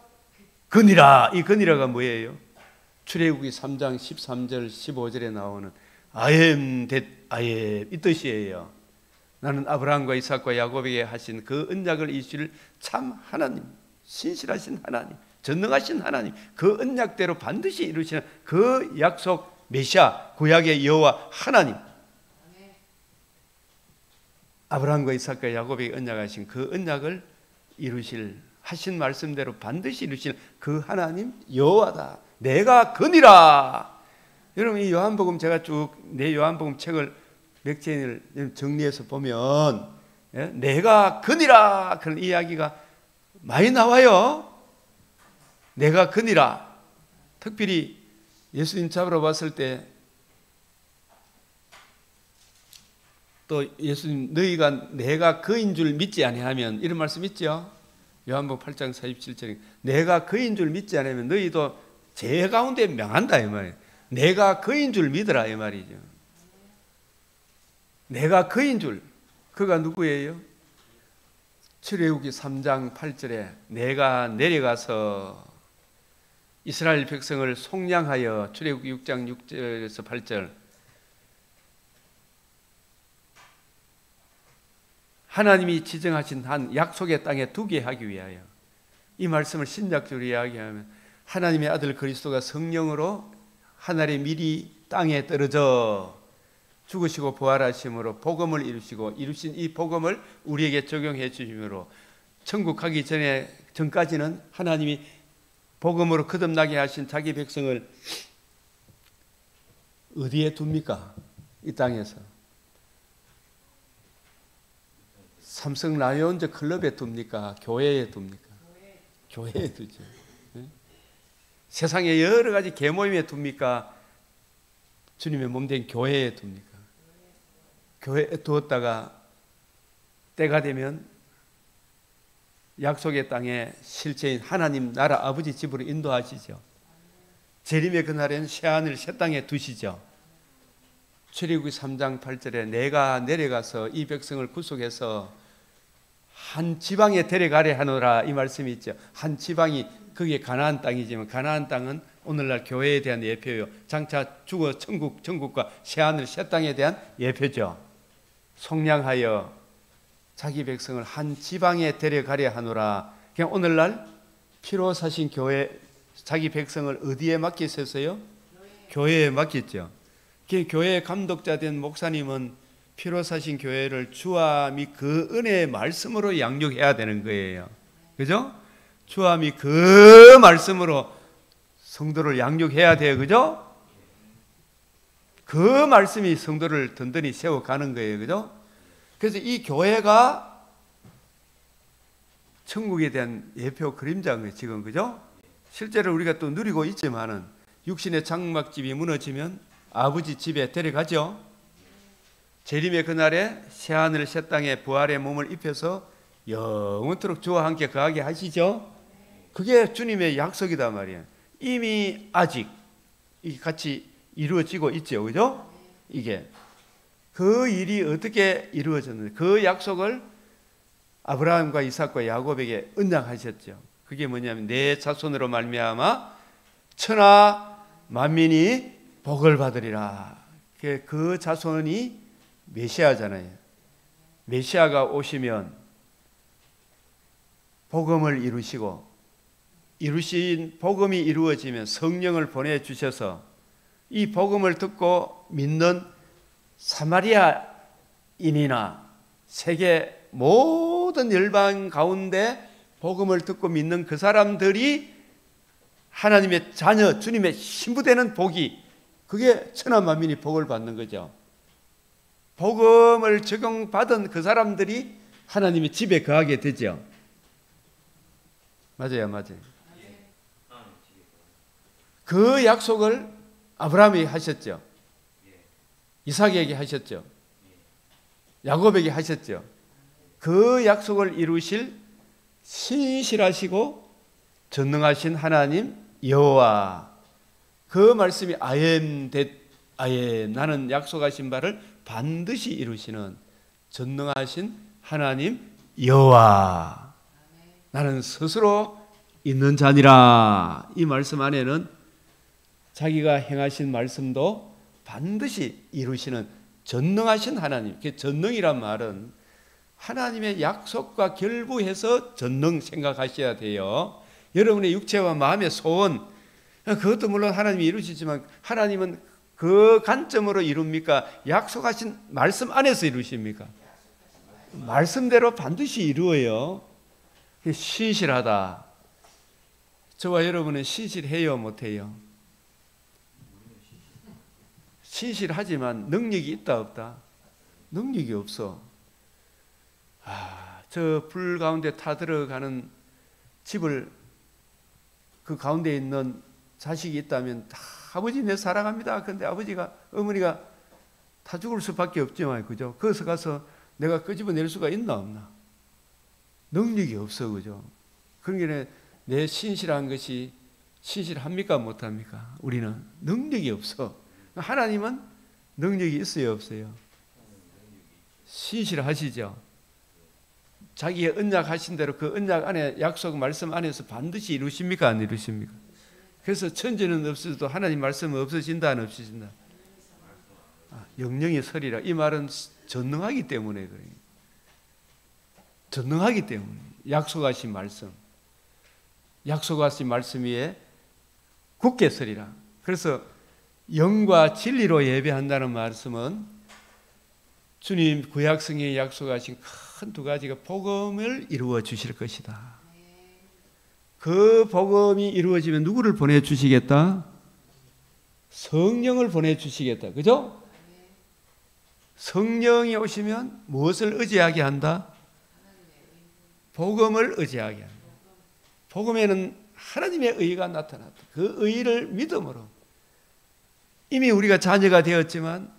그니라. 이 그니라가 뭐예요? 출애굽기 3장 13절 15절에 나오는 I am that I am 이 뜻이에요. 나는 아브라함과 이삭과 야곱에게 하신 그 언약을 이루실 참 하나님, 신실하신 하나님, 전능하신 하나님, 그 언약대로 반드시 이루시는 그 약속 메시아, 구약의 여호와 하나님. 아브라함과 이삭과 야곱에게 언약하신 그 언약을 이루실 하신 말씀대로 반드시 이루실 그 하나님 여호와다. 내가 그니라. 여러분 이 요한복음 제가 쭉 내 요한복음 책을 몇 장을 정리해서 보면 내가 그니라 그런 이야기가 많이 나와요. 내가 그니라. 특별히 예수님 잡으러 왔을 때 또 예수님 너희가 내가 그인 줄 믿지 아니하면 이런 말씀 있죠. 요한복음 8장 47절에 내가 그인 줄 믿지 않으면 너희도 죄 가운데 명한다 이 말이에요. 내가 그인 줄 믿으라 이 말이죠. 내가 그인 줄. 그가 누구예요? 출애굽기 3장 8절에 내가 내려가서 이스라엘 백성을 속량하여 출애굽기 6장 6절에서 8절 하나님이 지정하신 한 약속의 땅에 두게 하기 위하여 이 말씀을 신약적으로 이야기하면 하나님의 아들 그리스도가 성령으로 하늘의 미리 땅에 떨어져 죽으시고 부활하심으로 복음을 이루시고 이루신 이 복음을 우리에게 적용해 주심으로 천국 가기 전까지는 하나님이 복음으로 거듭나게 하신 자기 백성을 어디에 둡니까? 이 땅에서 삼성 라이온즈 클럽에 둡니까? 교회에 둡니까? 교회에 두죠. 세상에 여러 가지 계모임에 둡니까? 주님의 몸된 교회에 둡니까? 교회에 두었다가 때가 되면 약속의 땅에 실체인 하나님 나라 아버지 집으로 인도하시죠. 재림의 그날엔 새하늘 새 땅에 두시죠. 출애굽기 3장 8절에 내가 내려가서 이 백성을 구속해서 한 지방에 데려가려 하노라 이 말씀이 있죠. 한 지방이 그게 가나안 땅이지만 가나안 땅은 오늘날 교회에 대한 예표요. 장차 죽어 천국과 새하늘 새 땅에 대한 예표죠. 속량하여 자기 백성을 한 지방에 데려가려 하노라. 그냥 오늘날 피로 사신 교회 자기 백성을 어디에 맡기셨어요? 교회에 맡겼죠. 교회의 감독자 된 목사님은 피로 사신 교회를 주와 및 그 은혜의 말씀으로 양육해야 되는 거예요. 그죠? 주와 및 그 말씀으로 성도를 양육해야 돼요. 그죠? 그 말씀이 성도를 든든히 세워가는 거예요. 그죠? 그래서 이 교회가 천국에 대한 예표 그림자인 거예요. 지금 그죠? 실제로 우리가 또 누리고 있지만은 육신의 장막집이 무너지면 아버지 집에 데려가죠. 재림의 그날에 새하늘 새 땅에 부활의 몸을 입혀서 영원토록 주와 함께 거하게 하시죠. 그게 주님의 약속이다 말이에요. 이미 아직 같이 이루어지고 있죠. 그죠? 이게 그 일이 어떻게 이루어졌는지 그 약속을 아브라함과 이삭과 야곱에게 언약하셨죠. 그게 뭐냐면 내 자손으로 말미암아 천하 만민이 복을 받으리라. 그 자손이 메시아잖아요. 메시아가 오시면 복음을 이루시고 이루신 복음이 이루어지면 성령을 보내주셔서 이 복음을 듣고 믿는 사마리아인이나 세계 모든 열방 가운데 복음을 듣고 믿는 그 사람들이 하나님의 자녀, 주님의 신부되는 복이 그게 천하 만민이 복을 받는 거죠. 복음을 적용받은 그 사람들이 하나님의 집에 거하게 되죠. 맞아요, 맞아요. 그 약속을 아브라함에게 하셨죠. 이삭에게 하셨죠. 야곱에게 하셨죠. 그 약속을 이루실 신실하시고 전능하신 하나님 여호와, 그 말씀이 아엠 나는 약속하신 바를 반드시 이루시는 전능하신 하나님 여호와, 나는 스스로 있는 자니라. 이 말씀 안에는 자기가 행하신 말씀도 반드시 이루시는 전능하신 하나님. 그 전능이란 말은 하나님의 약속과 결부해서 전능 생각하셔야 돼요. 여러분의 육체와 마음의 소원, 그것도 물론 하나님이 이루시지만 하나님은 그 관점으로 이룹니까? 약속하신 말씀 안에서 이루십니까? 말씀대로 반드시 이루어요. 신실하다. 저와 여러분은 신실해요, 못해요? 신실하지만 능력이 있다, 없다? 능력이 없어. 저 불 가운데 타들어가는 집을 그 가운데 있는 자식이 있다면 아버지 내 사랑합니다. 근데 어머니가 타 죽을 수밖에 없지만, 그죠? 거기서 가서 내가 끄집어낼 수가 있나 없나? 능력이 없어, 그죠? 그러니까 내 신실한 것이 신실합니까, 못합니까? 우리는 능력이 없어. 하나님은 능력이 있어요, 없어요? 신실하시죠? 자기의 언약 하신 대로 그 언약 안에, 약속 말씀 안에서 반드시 이루십니까, 안 이루십니까? 그래서 천지는 없어도 하나님 말씀은 없어진다, 안 없어진다? 영영이 서리라. 이 말은 전능하기 때문에 그래요. 전능하기 때문에. 약속하신 말씀. 약속하신 말씀 위에 굳게 서리라. 그래서 영과 진리로 예배한다는 말씀은 주님 구약성경에 약속하신 큰 두 가지가 복음을 이루어 주실 것이다. 그 복음이 이루어지면 누구를 보내주시겠다? 성령을 보내주시겠다. 그죠? 성령이 오시면 무엇을 의지하게 한다? 복음을 의지하게 한다. 복음에는 하나님의 의가 나타났다. 그 의를 믿음으로. 이미 우리가 자녀가 되었지만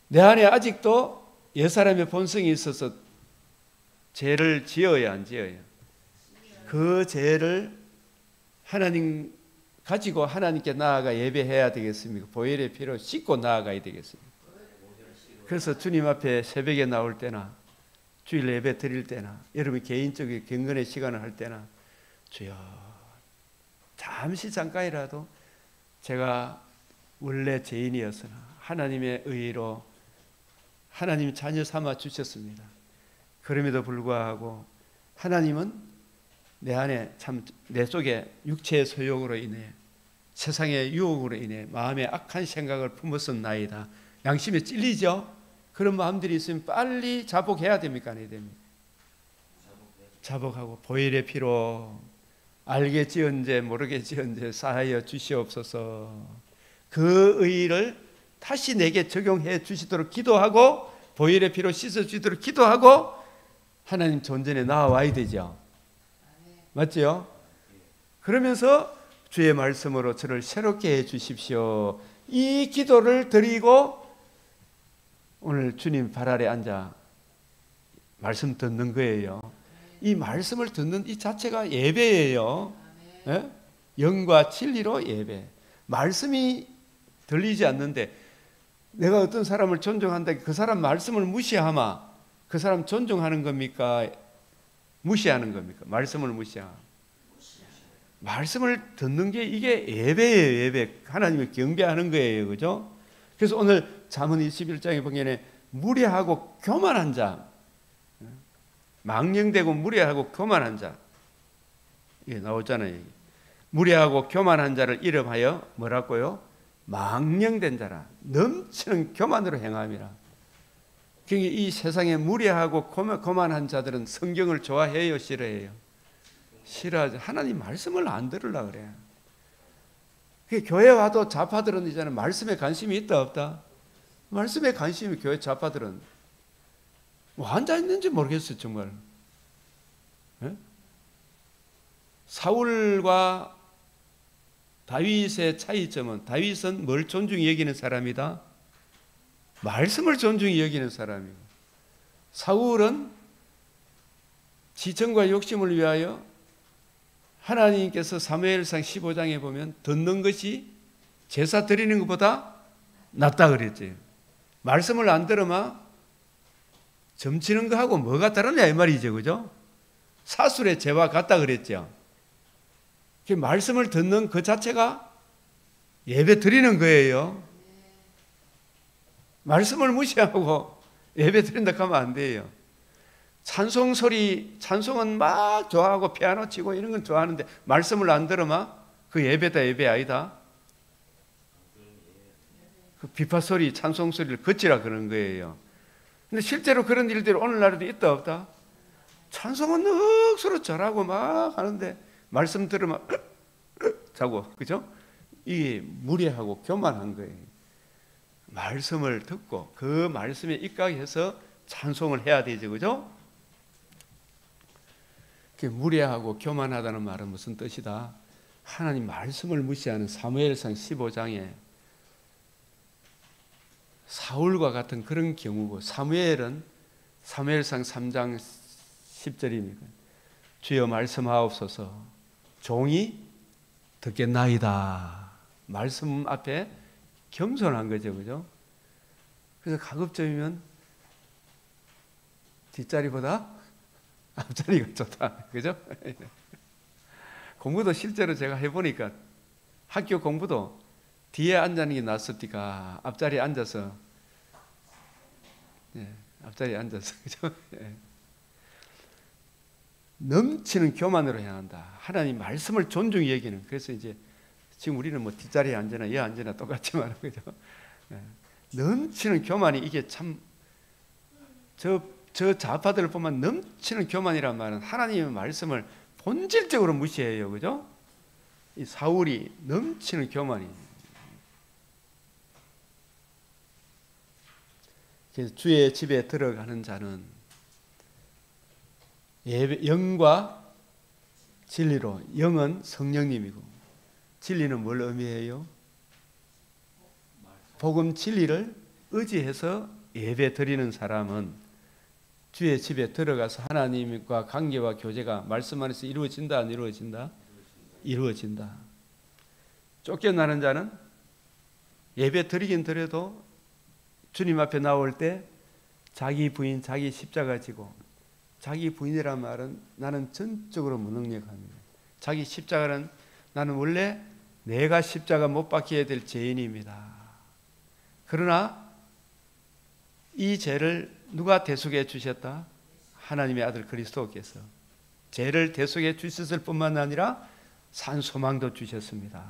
내 안에 아직도 옛사람의 본성이 있어서 죄를 지어야 안 지어야? 그 죄를 하나님 가지고 하나님께 나아가 예배해야 되겠습니까? 보혈의 피로 씻고 나아가야 되겠습니까? 그래서 주님 앞에 새벽에 나올 때나 주일 예배 드릴 때나 여러분 개인적인 경건의 시간을 할 때나 주여 잠시 잠깐이라도 제가 원래 죄인이었으나 하나님의 의로 하나님 자녀 삼아 주셨습니다. 그럼에도 불구하고 하나님은 내 안에 참 내 속에 육체의 소욕으로 인해 세상의 유혹으로 인해 마음에 악한 생각을 품었었나이다. 양심에 찔리죠? 그런 마음들이 있으면 빨리 자복해야 됩니까? 안 해야 됩니까? 자복하고 보혈의 피로 알겠지언제 모르겠지언제 사하여 주시옵소서. 그 의를 다시 내게 적용해 주시도록 기도하고 보혈의 피로 씻어 주시도록 기도하고 하나님 존전에 나와야 되죠. 맞죠? 그러면서 주의 말씀으로 저를 새롭게 해 주십시오. 이 기도를 드리고 오늘 주님 발 아래 앉아 말씀 듣는 거예요. 이 말씀을 듣는 이 자체가 예배예요. 예? 영과 진리로 예배. 말씀이 들리지 않는데 내가 어떤 사람을 존중한다, 그 사람 말씀을 무시하마 그 사람 존중하는 겁니까? 무시하는 겁니까? 말씀을 무시하마. 말씀을 듣는 게 이게 예배예요. 예배. 하나님을 경배하는 거예요. 그죠? 그래서 오늘 잠언 21장에 보면 무례하고 교만한 자, 망령되고 무례하고 교만한 자, 이게 나오잖아요. 무례하고 교만한 자를 이름하여 뭐라고요? 망령된 자라. 넘치는 교만으로 행함이라. 그러니까 이 세상에 무례하고 교만한 자들은 성경을 좋아해요, 싫어해요? 싫어하죠. 하나님 말씀을 안 들으려고 그래요. 교회 와도 좌파들은 이제는 말씀에 관심이 있다 없다? 말씀에 관심이 교회 좌파들은 뭐 앉아있는지 모르겠어요. 정말. 네? 사울과 다윗의 차이점은 다윗은 뭘 존중히 여기는 사람이다? 말씀을 존중히 여기는 사람이고 사울은 지성과 욕심을 위하여 하나님께서 사무엘상 15장에 보면 듣는 것이 제사 드리는 것보다 낫다 그랬지. 말씀을 안 들으면 점치는 거하고 뭐가 다르냐 이 말이죠. 그죠? 사술의 죄와 같다 그랬죠. 말씀을 듣는 그 자체가 예배 드리는 거예요. 말씀을 무시하고 예배 드린다 하면 안 돼요. 찬송 소리, 찬송은 막 좋아하고 피아노 치고 이런 건 좋아하는데 말씀을 안 들으면 그 예배다 예배 아니다? 그 비파 소리, 찬송 소리를 거치라 그런 거예요. 근데 실제로 그런 일들이 오늘날에도 있다 없다? 찬송은 넋으로 잘하고 막 하는데 말씀 들으면 자고, 그죠? 이게 무례하고 교만한 거예요. 말씀을 듣고 그 말씀에 입각해서 찬송을 해야 되죠, 그죠? 무례하고 교만하다는 말은 무슨 뜻이다? 하나님 말씀을 무시하는 사무엘상 15장에 사울과 같은 그런 경우고, 사무엘은 사무엘상 3장 10절입니다. 주여 말씀하옵소서, 종이 듣겠나이다. 말씀 앞에 겸손한 거죠, 그죠? 그래서 가급적이면 뒷자리보다 앞자리가 좋다, 그죠? 공부도 실제로 제가 해보니까 학교 공부도 뒤에 앉는 게 낫습니까? 앞자리에 앉아서, 앞자리에 앉아서, 그죠? 넘치는 교만으로 해야 한다. 하나님 말씀을 존중히 여기는. 그래서 이제 지금 우리는 뭐 뒷자리에 앉으나 여 앉으나 똑같지만, 그죠? 넘치는 교만이 이게 참, 저 좌파들을 보면 넘치는 교만이란 말은 하나님의 말씀을 본질적으로 무시해요, 그죠? 이 사울이 넘치는 교만이. 그래서 주의 집에 들어가는 자는 영과 진리로, 영은 성령님이고 진리는 뭘 의미해요? 복음 진리를 의지해서 예배 드리는 사람은 주의 집에 들어가서 하나님과 관계와 교제가 말씀 안에서 이루어진다, 안 이루어진다? 이루어진다. 쫓겨나는 자는 예배 드리긴 드려도 주님 앞에 나올 때 자기 부인, 자기 십자가 지고, 자기 부인이란 말은 나는 전적으로 무능력합니다. 자기 십자가는 나는 원래 내가 십자가 못 박혀야 될 죄인입니다. 그러나 이 죄를 누가 대속해 주셨다? 하나님의 아들 그리스도께서 죄를 대속해 주셨을 뿐만 아니라 산 소망도 주셨습니다.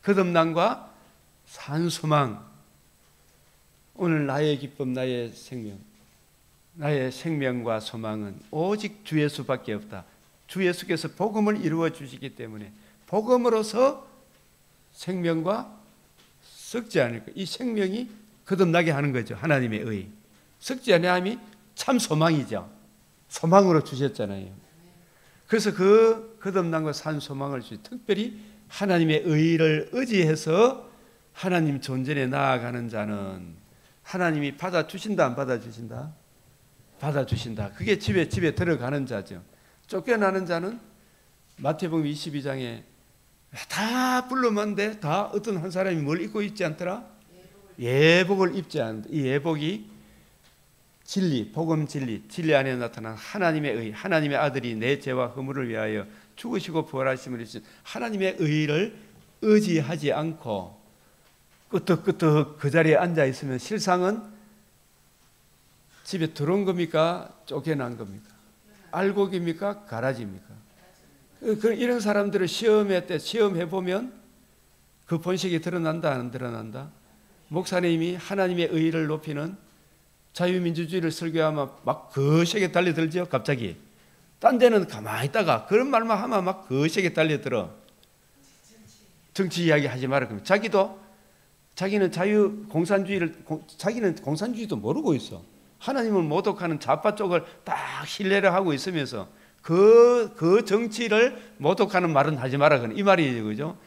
거듭남과 산 소망. 오늘 나의 기쁨, 나의 생명, 나의 생명과 소망은 오직 주 예수밖에 없다. 주 예수께서 복음을 이루어 주시기 때문에 복음으로서 생명과 썩지 않을 것, 이 생명이 거듭나게 하는 거죠. 하나님의 의. 썩지 아니함이 참 소망이죠. 소망으로 주셨잖아요. 그래서 그 거듭남과 산 소망을 주시, 특별히 하나님의 의를 의지해서 하나님 존전에 나아가는 자는 하나님이 받아주신다, 안 받아주신다? 받아주신다. 그게 집에 들어가는 자죠. 쫓겨나는 자는 마태복음 22장에 다 불러만데 다 어떤 한 사람이 뭘 입고 있지 않더라? 예복을 입지 않는다. 이 예복이 진리, 복음 진리, 진리 안에 나타난 하나님의 의, 하나님의 아들이 내 죄와 허물을 위하여 죽으시고 부활하심을 이루신 하나님의 의를 의지하지 않고 끄떡끄떡 그 자리에 앉아 있으면 실상은 집에 들어온 겁니까? 쫓겨난 겁니까? 알곡입니까? 가라지입니까? 이런 사람들을 시험해보면 그 본색이 드러난다, 안 드러난다? 목사님이 하나님의 의를 높이는 자유민주주의를 설교하면 막 거시게 달려들죠, 갑자기. 딴 데는 가만히 있다가 그런 말만 하면 막 거시게 달려들어. 정치 이야기 하지 마라. 그러면 자기는 자기는 공산주의도 모르고 있어. 하나님을 모독하는 좌파 쪽을 딱 신뢰를 하고 있으면서 그 정치를 모독하는 말은 하지 마라. 이 말이에요, 그죠?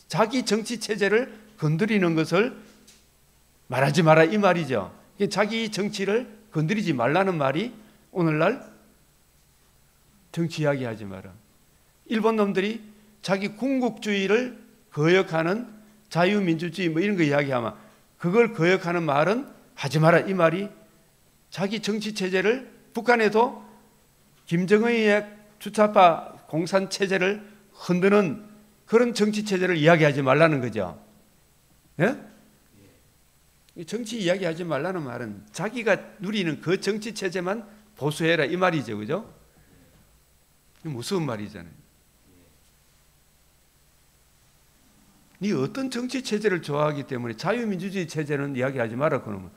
자기 정치 체제를 건드리는 것을 말하지 마라, 이 말이죠. 자기 정치를 건드리지 말라는 말이 오늘날 정치 이야기 하지 마라. 일본 놈들이 자기 군국주의를 거역하는 자유민주주의 뭐 이런 거 이야기하면 그걸 거역하는 말은 하지 마라, 이 말이 자기 정치 체제를, 북한에도 김정은의 주차파 공산 체제를 흔드는 그런 정치 체제를 이야기하지 말라는 거죠. 예? 정치 이야기하지 말라는 말은 자기가 누리는 그 정치 체제만 보수해라, 이 말이죠, 그죠? 무서운 말이잖아요. 네 어떤 정치 체제를 좋아하기 때문에 자유민주주의 체제는 이야기하지 마라, 그러면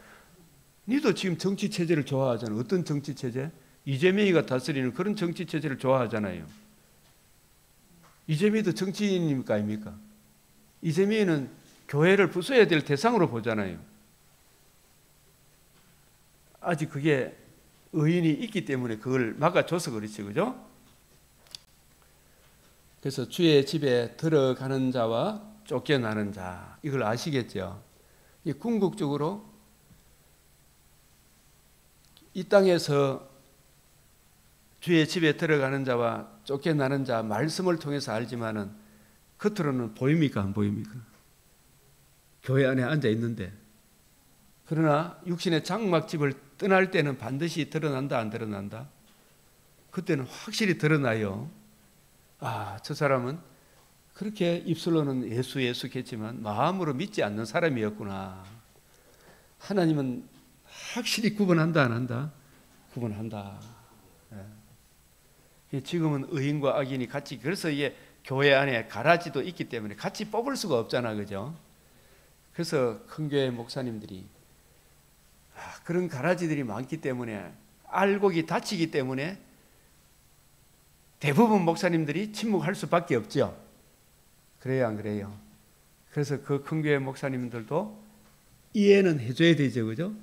니도 지금 정치 체제를 좋아하잖아. 어떤 정치 체제? 이재명이가 다스리는 그런 정치 체제를 좋아하잖아요. 이재명이도 정치인입니까 아닙니까? 이재명이는 교회를 부숴야 될 대상으로 보잖아요. 아직 그게 의인이 있기 때문에 그걸 막아줘서 그렇지, 그죠? 그래서 주의 집에 들어가는 자와 쫓겨나는 자, 이걸 아시겠죠? 이 궁극적으로 이 땅에서 주의 집에 들어가는 자와 쫓겨나는 자 말씀을 통해서 알지만은 겉으로는 보입니까 안 보입니까? 교회 안에 앉아 있는데, 그러나 육신의 장막집을 떠날 때는 반드시 드러난다 안 드러난다? 그때는 확실히 드러나요. 아, 저 사람은 그렇게 입술로는 예수 예수겠지만 마음으로 믿지 않는 사람이었구나. 하나님은 확실히 구분한다 안 한다? 구분한다. 지금은 의인과 악인이 같이, 그래서 이게 교회 안에 가라지도 있기 때문에 같이 뽑을 수가 없잖아, 그죠? 그래서 큰 교회 목사님들이 그런 가라지들이 많기 때문에, 알곡이 다치기 때문에 대부분 목사님들이 침묵할 수밖에 없죠. 그래요 안 그래요? 그래서 그 큰 교회 목사님들도 이해는 해줘야 되죠, 그죠?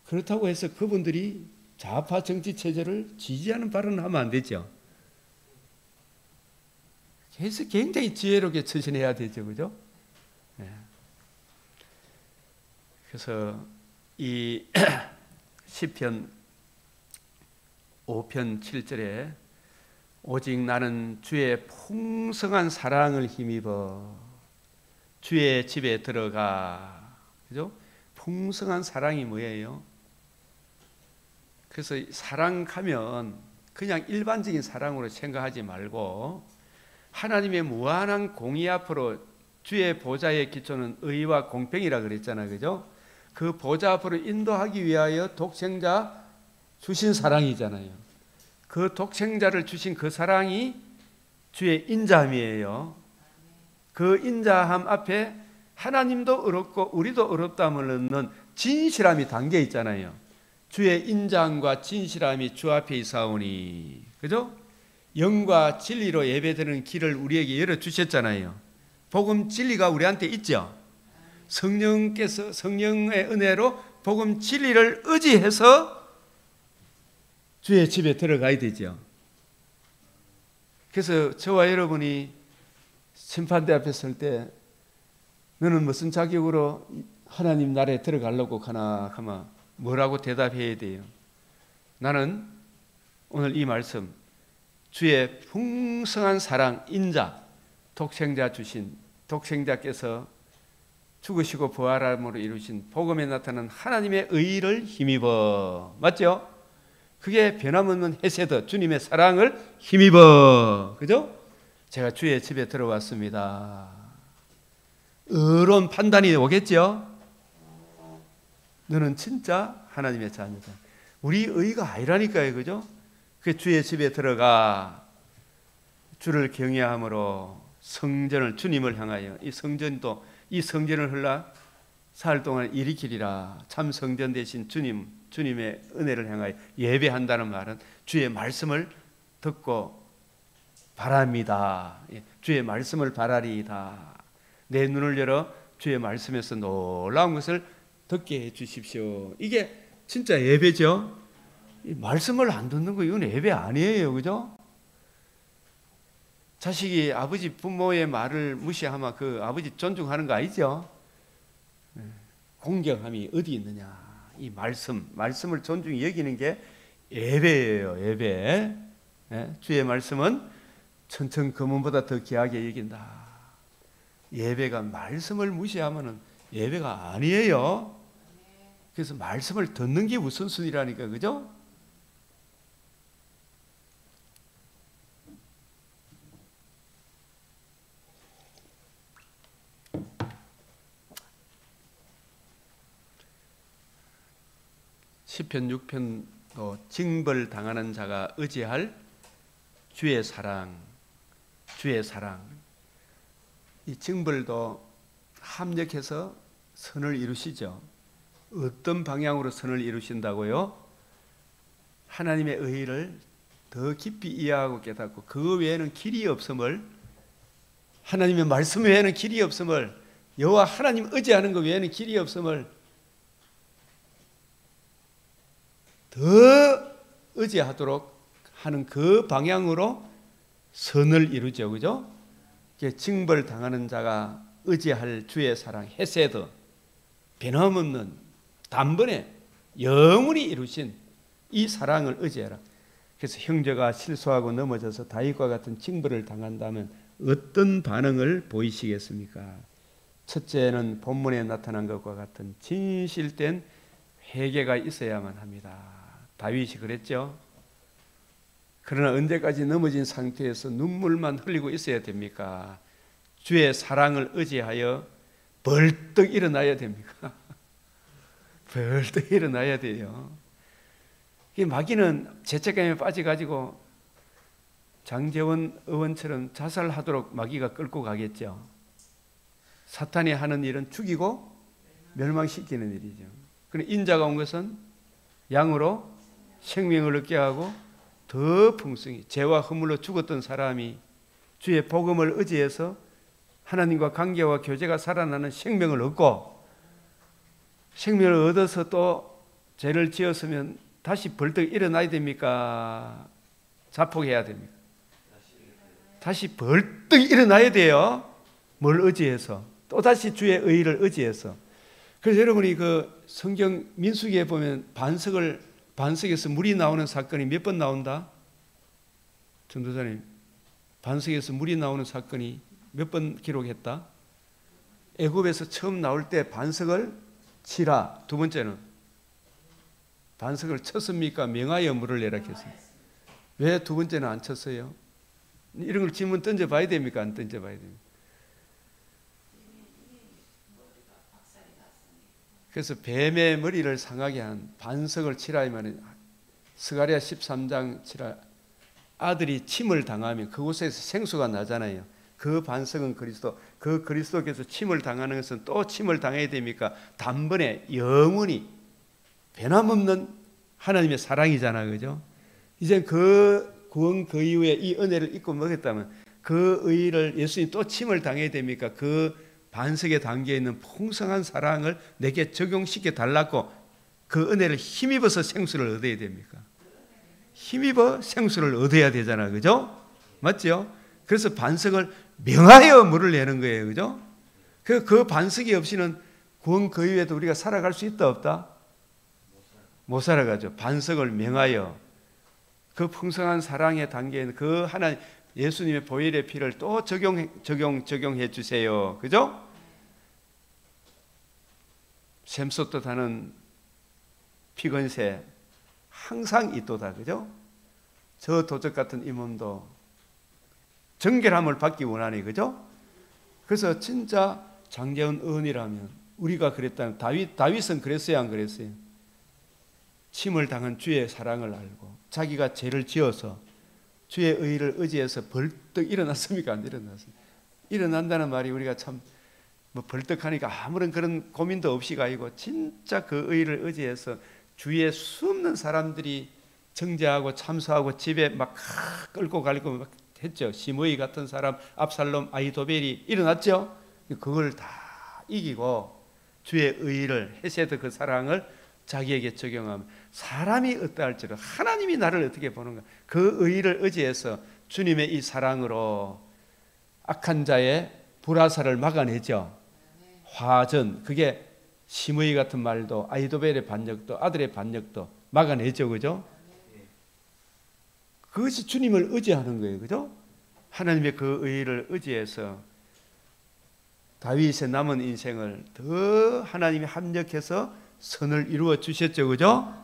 그렇다고 해서 그분들이 좌파 정치 체제를 지지하는 발언을 하면 안 되죠. 그래서 굉장히 지혜롭게 처신해야 되죠, 그죠? 네. 그래서 이 시편 5편 7절에 오직 나는 주의 풍성한 사랑을 힘입어 주의 집에 들어가, 그죠? 풍성한 사랑이 뭐예요? 그래서 사랑 가면 그냥 일반적인 사랑으로 생각하지 말고 하나님의 무한한 공의 앞으로, 주의 보좌의 기초는 의와 공평이라 그랬잖아요, 그죠? 그 보좌 앞으로 인도하기 위하여 독생자 주신 사랑이잖아요. 그 독생자를 주신 그 사랑이 주의 인자함이에요. 그 인자함 앞에 하나님도 어렵고 우리도 어렵다면 넣는 진실함이 담겨 있잖아요. 주의 인자함과 진실함이 주 앞에 있사오니, 그죠? 영과 진리로 예배드리는 길을 우리에게 열어주셨잖아요. 복음 진리가 우리한테 있죠. 성령께서 성령의 은혜로 복음 진리를 의지해서 주의 집에 들어가야 되죠. 그래서 저와 여러분이 심판대 앞에 설 때 너는 무슨 자격으로 하나님 나라에 들어가려고 하나 하면 뭐라고 대답해야 돼요? 나는 오늘 이 말씀, 주의 풍성한 사랑, 인자, 독생자 주신, 독생자께서 죽으시고 부활함으로 이루신 복음에 나타난 하나님의 의를 힘입어, 맞죠? 그게 변함없는 헤세드, 주님의 사랑을 힘입어, 그죠? 제가 주의 집에 들어왔습니다. 의로운 판단이 오겠죠? 너는 진짜 하나님의 자녀다. 우리 의가 아니라니까요, 그죠? 그 주의 집에 들어가 주를 경외함으로 성전을, 주님을 향하여, 이 성전도, 이 성전을 흘러 사흘 동안 일으키리라. 참 성전 대신 주님의 은혜를 향하여 예배한다는 말은 주의 말씀을 듣고 바랍니다. 주의 말씀을 바라리이다. 내 눈을 열어 주의 말씀에서 놀라운 것을 듣게 해 주십시오. 이게 진짜 예배죠. 말씀을 안 듣는 거 이건 예배 아니에요, 그죠? 자식이 아버지 부모의 말을 무시하면 그 아버지 존중하는 거 아니죠? 공경함이 어디 있느냐? 이 말씀을 존중히 여기는 게 예배예요, 예배. 주의 말씀은 천천금은보다 더 귀하게 여긴다. 예배가 말씀을 무시하면은 예배가 아니에요. 그래서 말씀을 듣는 게 우선순위라니까, 그죠? 시편 6편도 징벌 당하는 자가 의지할 주의 사랑, 주의 사랑. 이 징벌도 합력해서 선을 이루시죠. 어떤 방향으로 선을 이루신다고요? 하나님의 의를 더 깊이 이해하고 깨닫고 그 외에는 길이 없음을, 하나님의 말씀 외에는 길이 없음을, 여호와 하나님 의지하는 것 외에는 길이 없음을 더 의지하도록 하는 그 방향으로 선을 이루죠. 그죠? 징벌 당하는 자가 의지할 주의 사랑, 헤세드, 변함없는 단번에 영원히 이루신 이 사랑을 의지해라. 그래서 형제가 실수하고 넘어져서 다윗과 같은 징벌을 당한다면 어떤 반응을 보이시겠습니까? 첫째는 본문에 나타난 것과 같은 진실된 회개가 있어야만 합니다. 다윗이 그랬죠. 그러나 언제까지 넘어진 상태에서 눈물만 흘리고 있어야 됩니까? 주의 사랑을 의지하여 벌떡 일어나야 됩니까? 벌떡 일어나야 돼요. 마귀는 죄책감에 빠져가지고 장제원 의원처럼 자살하도록 마귀가 끌고 가겠죠. 사탄이 하는 일은 죽이고 멸망시키는 일이죠. 그런데 인자가 온 것은 양으로 생명을 얻게 하고 더 풍성히, 죄와 허물로 죽었던 사람이 주의 복음을 의지해서 하나님과 관계와 교제가 살아나는 생명을 얻고, 생명을 얻어서 또 죄를 지었으면 다시 벌떡 일어나야 됩니까? 자폭해야 됩니까? 다시 벌떡 일어나야 돼요. 뭘 의지해서? 또다시 주의 의를 의지해서. 그래서 여러분이 그 성경 민수기에 보면 반석에서 물이 나오는 사건이 몇 번 나온다? 전도사님, 반석에서 물이 나오는 사건이 몇 번 기록했다? 애굽에서 처음 나올 때 반석을 치라. 두 번째는 반석을 쳤습니까? 명하여 물을 내라 했어요. 왜 두 번째는 안 쳤어요? 이런 걸 질문 던져봐야 됩니까? 안 던져봐야 됩니까? 그래서 뱀의 머리를 상하게 한 반석을 치라 이 말은 스가랴 13장 치라. 아들이 침을 당하면 그곳에서 생수가 나잖아요. 그 반석은 그리스도, 그 그리스도께서 침을 당하는 것은 또 침을 당해야 됩니까? 단번에 영원히 변함없는 하나님의 사랑이잖아, 그죠? 이제 그 구원 그 이후에 이 은혜를 잊고 먹었다면 그 의를 예수님 또 침을 당해야 됩니까? 그 반석에 담겨 있는 풍성한 사랑을 내게 적용시켜 달라고 그 은혜를 힘입어서 생수를 얻어야 됩니까? 힘입어 생수를 얻어야 되잖아, 그죠? 맞죠? 그래서 반석을 명하여 물을 내는 거예요, 그죠? 그 반석이 없이는 구원 그 이후에도 우리가 살아갈 수 있다 없다? 못 살아가죠. 반석을 명하여 그 풍성한 사랑에 담겨 있는 그 하나님 예수님의 보혈의 피를 또 적용해 주세요. 그죠? 샘솟듯 하는 피건새 항상 있도다. 그죠? 저 도적 같은 이 몸도 정결함을 받기 원하니. 그죠? 그래서 진짜 장제원 의원이라면 우리가 그랬다면 다윗은 그랬어요, 안 그랬어요? 침을 당한 주의 사랑을 알고 자기가 죄를 지어서 주의 의를 의지해서 벌떡 일어났습니까? 안 일어났습니까? 일어난다는 말이 우리가 참 뭐 벌떡하니까 아무런 그런 고민도 없이 가지고 진짜 그 의를 의지해서 주위에 수없는 사람들이 정죄하고 참수하고 집에 막 끌고 가려고 막 했죠. 시므이 같은 사람, 압살롬, 아히도벨이 일어났죠. 그걸 다 이기고 주의 의를, 헤세드 그 사랑을 자기에게 적용하면 사람이 어떠할지라도 하나님이 나를 어떻게 보는가, 그 의를 의지해서 주님의 이 사랑으로 악한 자의 불화살을 막아내죠. 화전, 그게 시므이 같은 말도 아히도벨의 반역도 아들의 반역도 막아내죠. 그죠? 그것이 주님을 의지하는 거예요. 그죠? 하나님의 그 의를 의지해서 다윗의 남은 인생을 더 하나님이 합력해서 선을 이루어 주셨죠. 그죠?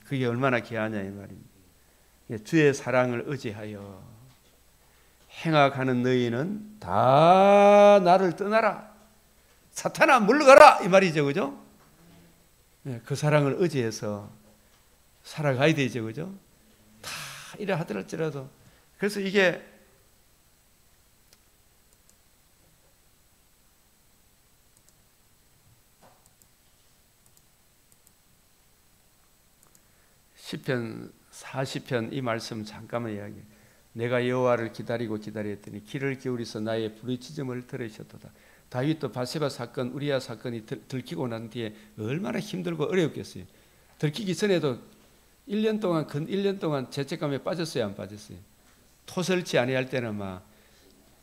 그게 얼마나 귀하냐 이 말입니다. 주의 사랑을 의지하여 행악하는 너희는 다 나를 떠나라. 사탄아 물러가라 이 말이죠. 그죠? 그 사랑을 의지해서 살아가야 되죠. 그죠? 다 이래 하더라도. 그래서 이게 시편 40편 이 말씀 잠깐만 이야기해. 내가 여호와를 기다리고 기다렸더니 귀를 기울이서 나의 부르짖음을 들으셨도다. 다윗도 바세바 사건, 우리아 사건이 들키고 난 뒤에 얼마나 힘들고 어려웠겠어요. 들키기 전에도 1년 동안, 근 1년 동안 죄책감에 빠졌어요, 안 빠졌어요? 토설치 아니할 때는 막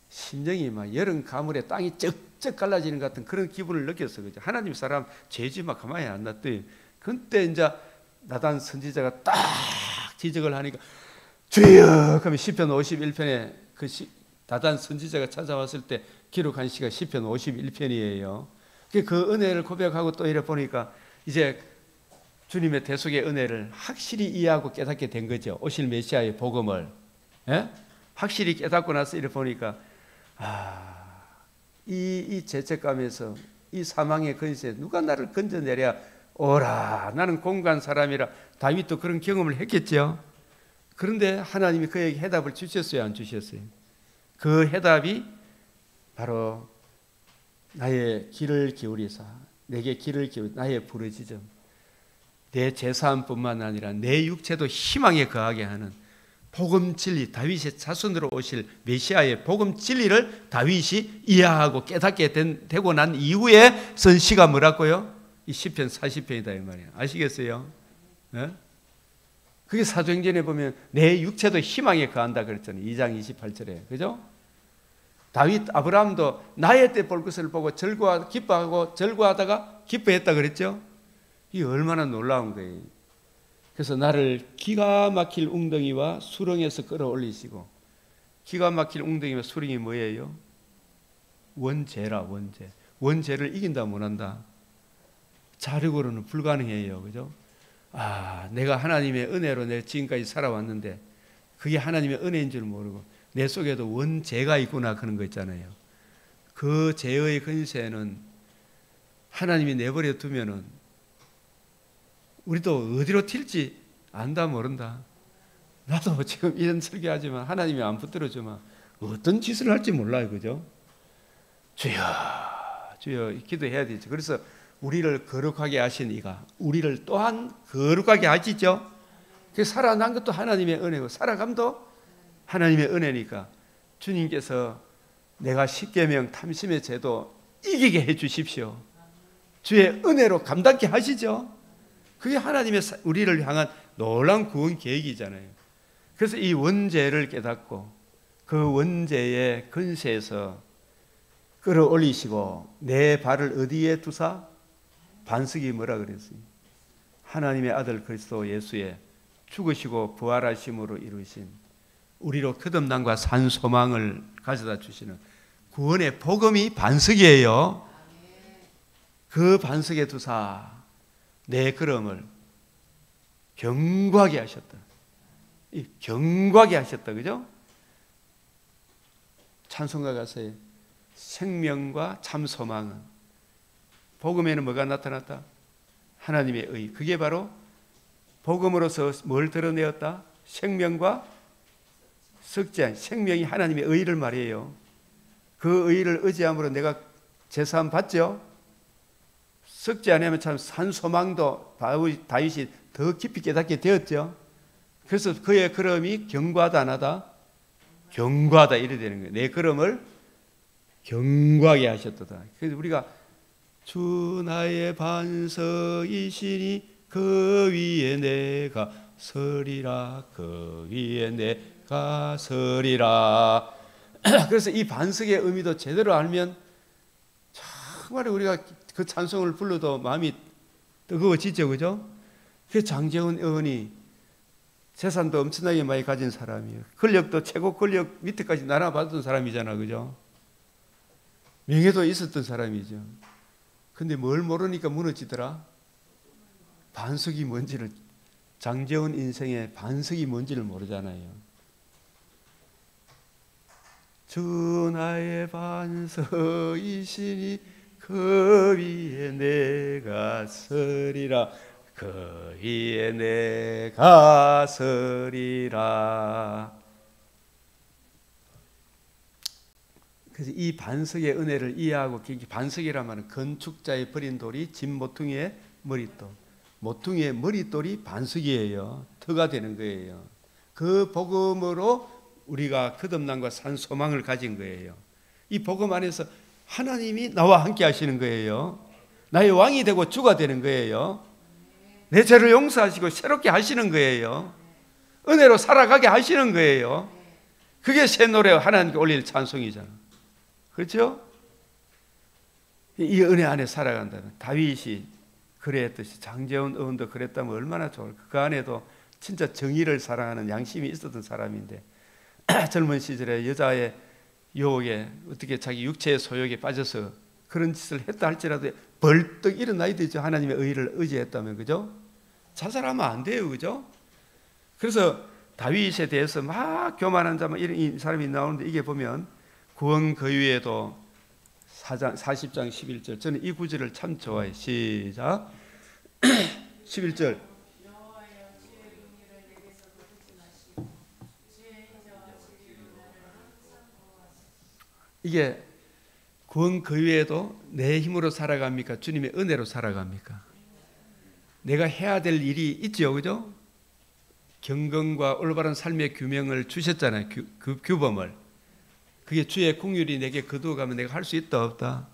심정이 막 여름 가물에 땅이 쩍쩍 갈라지는 것 같은 그런 기분을 느꼈어. 그죠? 하나님 사람 죄지 막 가만히 안 놨더니 그때 이제 나단 선지자가 딱 지적을 하니까 주여! 그러면 시편 51편에 그 나단 선지자가 찾아왔을 때 기록한 시가 시편 51편이에요. 그 은혜를 고백하고 또 이래 보니까 이제 주님의 대속의 은혜를 확실히 이해하고 깨닫게 된 거죠. 오실 메시아의 복음을. 예? 확실히 깨닫고 나서 이래 보니까 이 죄책감에서 이 사망의 근세에 누가 나를 건져내랴 오라 나는 공간 사람이라. 다윗도 그런 경험을 했겠죠. 그런데 하나님이 그에게 해답을 주셨어요, 안 주셨어요? 그 해답이 바로 나의 귀를 기울이사 내게 귀를 기울이 나의 부르짖음, 내 제사함뿐만 아니라 내 육체도 희망에 거하게 하는 복음 진리, 다윗의 자손으로 오실 메시아의 복음 진리를 다윗이 이해하고 깨닫게 되고 난 이후에 쓴 시가 뭐라고요? 이 시편 40편이다 이 말이에요. 아시겠어요? 네? 그게 사도행전에 보면 내 육체도 희망에 거한다 그랬잖아요. 2장 28절에. 그죠? 다윗, 아브라함도 나의 때 볼 것을 보고 기뻐하고 절구하다가 기뻐했다 그랬죠? 이게 얼마나 놀라운 거예요. 그래서 나를 기가 막힐 웅덩이와 수렁에서 끌어올리시고, 기가 막힐 웅덩이와 수렁이 뭐예요? 원죄라, 원죄. 원죄를 이긴다 못한다. 자력으로는 불가능해요. 그죠? 내가 하나님의 은혜로 내 지금까지 살아왔는데 그게 하나님의 은혜인 줄 모르고 내 속에도 원죄가 있구나 그런 거 있잖아요. 그 죄의 근세는 하나님이 내버려 두면은 우리도 어디로 튈지 안다 모른다. 나도 지금 이런 설교하지만 하나님이 안 붙들어주면 어떤 짓을 할지 몰라요. 그죠? 주여 주여 기도해야 되죠. 그래서 우리를 거룩하게 하신 이가 우리를 또한 거룩하게 하시죠. 그 살아난 것도 하나님의 은혜고 살아감도 하나님의 은혜니까 주님께서 내가 십계명 탐심의 죄도 이기게 해 주십시오. 주의 은혜로 감당케 하시죠. 그게 하나님의 우리를 향한 놀라운 구원 계획이잖아요. 그래서 이 원죄를 깨닫고 그 원죄의 근세에서 끌어올리시고 내 발을 어디에 두사? 반석이 뭐라 그랬어요? 하나님의 아들 그리스도 예수의 죽으시고 부활하심으로 이루신 우리로 거듭남과 산 소망을 가져다 주시는 구원의 복음이 반석이에요. 그 반석에 두사 내 걸음을 견고하게 하셨다. 견고하게 하셨다. 그죠? 찬송가 가사에 생명과 참 소망은 복음에는 뭐가 나타났다? 하나님의 의. 그게 바로 복음으로서 뭘 드러내었다? 생명과 썩지. 생명이 하나님의 의를 말이에요. 그 의를 의지함으로 내가 제사함 받죠? 썩지 않으면 참 산 소망도 다윗이 더 깊이 깨닫게 되었죠. 그래서 그의 걸음이 견고하다 안 하다? 견고하다 이래 되는 거예요. 내 걸음을 견고하게 하셨도다. 그래서 우리가 주 나의 반석이시니 그 위에 내가 서리라 그 위에 내가 서리라. 그래서 이 반석의 의미도 제대로 알면 정말 우리가 그 찬송을 불러도 마음이 뜨거워지죠. 그죠? 그 장재훈 의원이 재산도 엄청나게 많이 가진 사람이에요. 권력도 최고 권력 밑에까지 나눠받은 사람이잖아. 그죠? 명예도 있었던 사람이죠. 근데 뭘 모르니까 무너지더라? 반석이 뭔지를, 장재훈 인생의 반석이 뭔지를 모르잖아요. 주 나의 반석이시니 그 위에 내가 서리라 그 위에 내가 서리라. 그래서 이 반석의 은혜를 이해하고 반석이라 말은 건축자의 버린 돌이 진 모퉁이의 머릿돌. 모퉁이의 머릿돌이 반석이에요. 터가 되는 거예요. 그 복음으로 우리가 거듭남과 산 소망을 가진 거예요. 이 복음 안에서 하나님이 나와 함께 하시는 거예요. 나의 왕이 되고 주가 되는 거예요. 내 죄를 용서하시고 새롭게 하시는 거예요. 은혜로 살아가게 하시는 거예요. 그게 새 노래 하나님께 올릴 찬송이잖아. 그렇죠? 이 은혜 안에 살아간다면 다윗이 그랬듯이 장제원 의원도 그랬다면 얼마나 좋을까. 그 안에도 진짜 정의를 사랑하는 양심이 있었던 사람인데 젊은 시절에 여자의 유혹에 어떻게 자기 육체의 소욕에 빠져서 그런 짓을 했다 할지라도 벌떡 일어나야 되죠. 하나님의 의를 의지했다면. 그죠? 자살하면 안 돼요. 그죠? 그래서 다윗에 대해서 막 교만한 자만 이런 사람이 나오는데 이게 보면 구원 그 위에도 40장 11절 저는 이 구절을 참 좋아해요. 시작 11절 이게 구원 그 위에도 내 힘으로 살아갑니까? 주님의 은혜로 살아갑니까? 내가 해야 될 일이 있죠. 그죠? 경건과 올바른 삶의 규명을 주셨잖아요. 그 규범을. 그게 주의 긍휼이 내게 거두어가면 내가 할 수 있다 없다?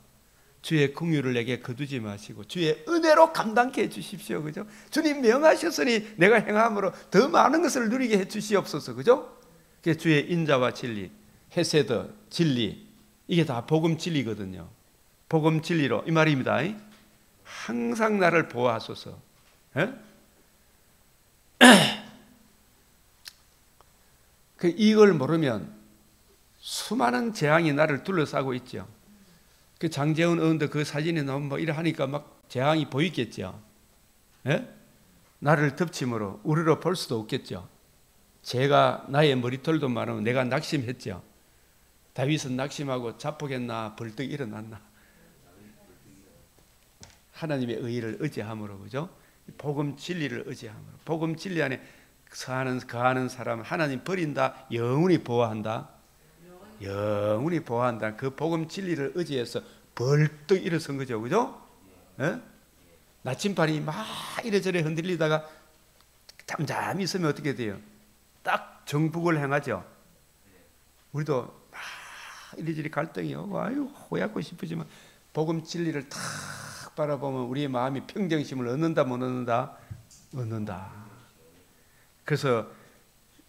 주의 긍휼을 내게 거두지 마시고 주의 은혜로 감당케 해주십시오. 그죠? 주님 명하셨으니 내가 행함으로 더 많은 것을 누리게 해주시옵소서. 그죠? 그게 주의 인자와 진리, 헤세드, 진리 이게 다 복음 진리거든요. 복음 진리로 이 말입니다. 항상 나를 보호하소서. 이걸 모르면 수많은 재앙이 나를 둘러싸고 있죠. 그 장제원 의원도 그 사진에 나오면 뭐 이래 하니까 막 재앙이 보이겠죠. 나를 덮침으로 우리로 볼 수도 없겠죠. 제가 나의 머리털도 많으면 내가 낙심했죠. 다윗은 낙심하고 자폭했나 벌떡 일어났나. 하나님의 의를 의지함으로. 그죠? 복음 진리를 의지함으로. 복음 진리 안에 거하는 사람은 하나님 버린다. 영원히 보호한다. 영원히 보호한다. 그 복음 진리를 의지해서 벌떡 일어선 거죠. 그죠? 나침반이 막 이래저래 흔들리다가 잠잠히 있으면 어떻게 돼요? 딱 정북을 향하죠. 우리도 막 이리저리 갈등이 오고 아유 호약고 싶으지만 복음 진리를 탁 바라보면 우리의 마음이 평정심을 얻는다 못 얻는다? 얻는다. 그래서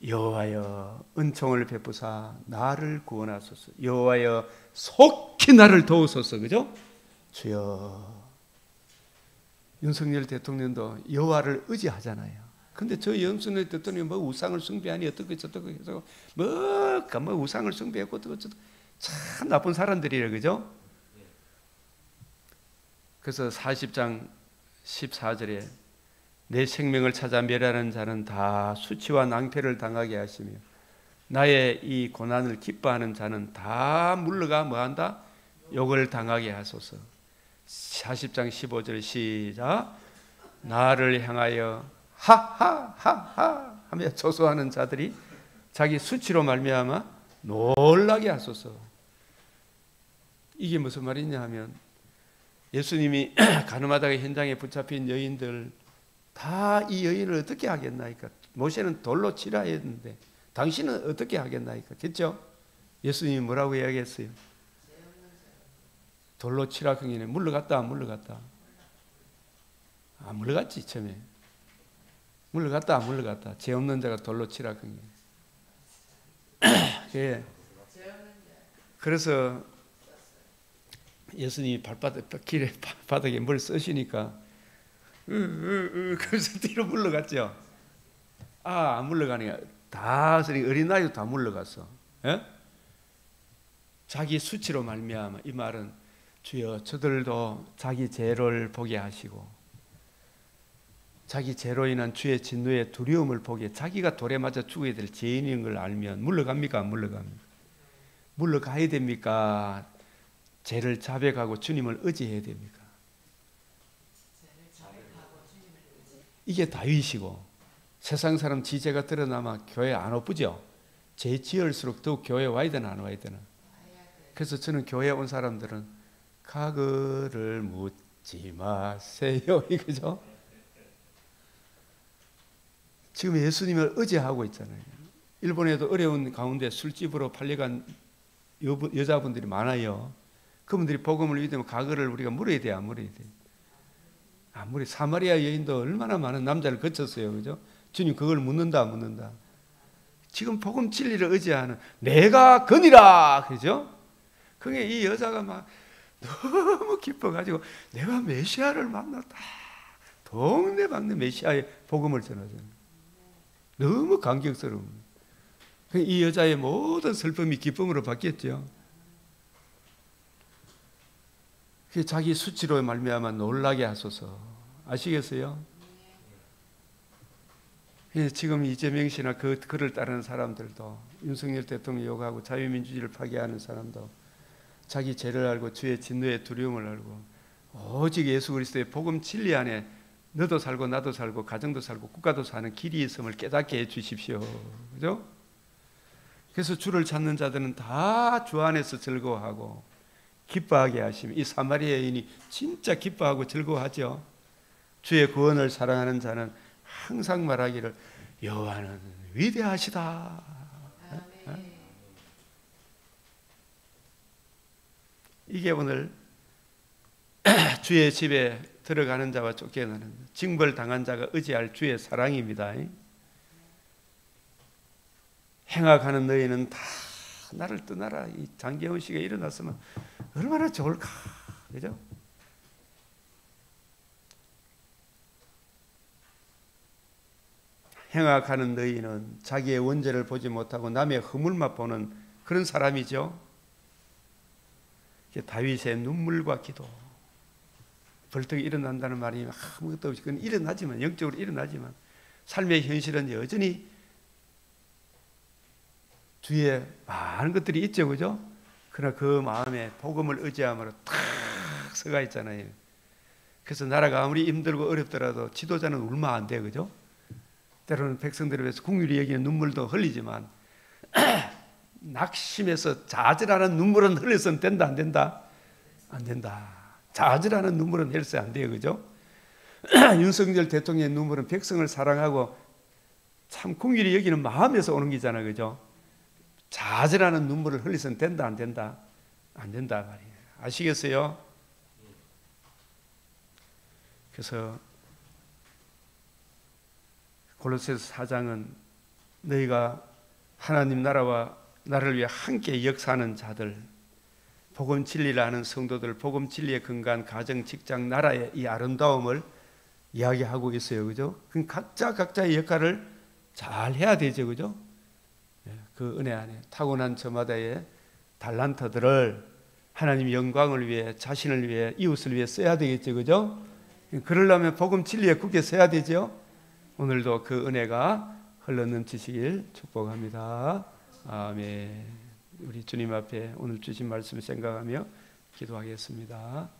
여호와여 은총을 베푸사 나를 구원하소서. 여호와여 속히 나를 도우소서. 그죠? 주여. 윤석열 대통령도 여호와를 의지하잖아요. 근데 저 윤석열 대통령이 뭐 우상을 숭배하니 어떻게 저떻게 해서 뭐 우상을 숭배했고 어떻게 참 나쁜 사람들이래. 그죠? 그래서 40장 14절에 내 생명을 찾아 멸하는 자는 다 수치와 낭패를 당하게 하시며 나의 이 고난을 기뻐하는 자는 다 물러가 뭐한다? 욕을 당하게 하소서. 40장 15절 시작. 나를 향하여 하하하하 하며 조소하는 자들이 자기 수치로 말미암아 놀라게 하소서. 이게 무슨 말이냐 하면 예수님이 가늠하다가 현장에 붙잡힌 여인들 다 이 여인을 어떻게 하겠나이까? 모세는 돌로 치라 했는데 당신은 어떻게 하겠나이까? 그렇죠? 예수님이 뭐라고 이야기했어요? 돌로 치라 그러니 물러갔다 안 물러갔다? 안 물러갔지 처음에. 물러갔다 안 물러갔다? 죄 없는 자가 돌로 치라 그러니. 예. 그래서 예수님이 길에 바닥에 뭘 쓰시니까 그래서 뒤로 물러갔죠. 안 물러가니까 다 어린 나이도 다 물러갔어. 자기 수치로 말미암아. 이 말은 주여 저들도 자기 죄를 보게 하시고 자기 죄로 인한 주의 진노의 두려움을 보게 자기가 돌에 맞아 죽어야 될 죄인인 걸 알면 물러갑니까? 안 물러갑니까? 물러가야 됩니까? 죄를 자백하고 주님을 의지해야 됩니까? 이게 다윗이고 세상 사람 지죄가 드러나면 교회 안 오쁘죠? 죄 지을수록 더욱 교회 와야 되나 안 와야 되나? 그래서 저는 교회 온 사람들은 과거를 묻지 마세요. 이거죠? 지금 예수님을 의지하고 있잖아요. 일본에도 어려운 가운데 술집으로 팔려간 여자분들이 많아요. 그분들이 복음을 믿으면 과거를 우리가 물어야 돼요, 안 물어야 돼요? 아무리 사마리아 여인도 얼마나 많은 남자를 거쳤어요, 그죠? 주님 그걸 묻는다, 묻는다. 지금 복음 진리를 의지하는 내가 건이라, 그죠? 그게 이 여자가 막 너무 기뻐가지고 내가 메시아를 만났다. 동네방네 메시아의 복음을 전하잖아요. 너무 감격스러운. 이 여자의 모든 슬픔이 기쁨으로 바뀌었죠. 자기 수치로 말미암아 놀라게 하소서. 아시겠어요? 지금 이재명 씨나 그를 따르는 사람들도, 윤석열 대통령 욕하고 자유민주주의를 파괴하는 사람도 자기 죄를 알고 주의 진노의 두려움을 알고 오직 예수 그리스도의 복음 진리 안에 너도 살고 나도 살고 가정도 살고 국가도 사는 길이 있음을 깨닫게 해 주십시오. 그죠? 그래서 주를 찾는 자들은 다 주 안에서 즐거워하고 기뻐하게 하시면, 이 사마리아 여인이 진짜 기뻐하고 즐거워하죠. 주의 구원을 사랑하는 자는 항상 말하기를 여호와는 위대하시다. 이게 오늘 주의 집에 들어가는 자와 쫓겨나는 징벌당한 자가 의지할 주의 사랑입니다. 행악하는 너희는 다 나를 떠나라. 이 장계훈 씨가 일어났으면 얼마나 좋을까, 그죠? 행악하는 너희는 자기의 원죄를 보지 못하고 남의 허물만 보는 그런 사람이죠. 다윗의 눈물과 기도, 벌떡 일어난다는 말이 아무것도 없이 그건 일어나지만, 영적으로 일어나지만 삶의 현실은 여전히 주위에 많은 것들이 있죠, 그죠? 그러나 그 마음에 복음을 의지함으로 탁 서가 있잖아요. 그래서 나라가 아무리 힘들고 어렵더라도 지도자는 울면 안 돼, 그죠? 때로는 백성들을 위해서 국률이 여기는 눈물도 흘리지만 낙심해서 좌절하는 눈물은 흘려서는 된다, 안 된다? 안 된다. 좌절하는 눈물은 흘려서 안 돼요, 그죠? 윤석열 대통령의 눈물은 백성을 사랑하고 참 국률이 여기는 마음에서 오는 거잖아요, 그죠? 좌절하는 눈물을 흘려서는 된다, 안 된다? 안 된다 말이에요. 아시겠어요? 그래서 골로새서 4장은 너희가 하나님 나라와 나를 위해 함께 역사하는 자들, 복음 진리를 아는 성도들, 복음 진리에 근거한 가정, 직장, 나라의 이 아름다움을 이야기하고 있어요, 그죠? 그럼 각자의 역할을 잘 해야 되죠, 그죠? 그 은혜 안에 타고난 저마다의 달란트들을 하나님 영광을 위해, 자신을 위해, 이웃을 위해 써야 되겠죠, 그죠? 그러려면 복음 진리에 굳게 서야 되죠. 오늘도 그 은혜가 흘러넘치시길 축복합니다. 아멘. 우리 주님 앞에 오늘 주신 말씀 생각하며 기도하겠습니다.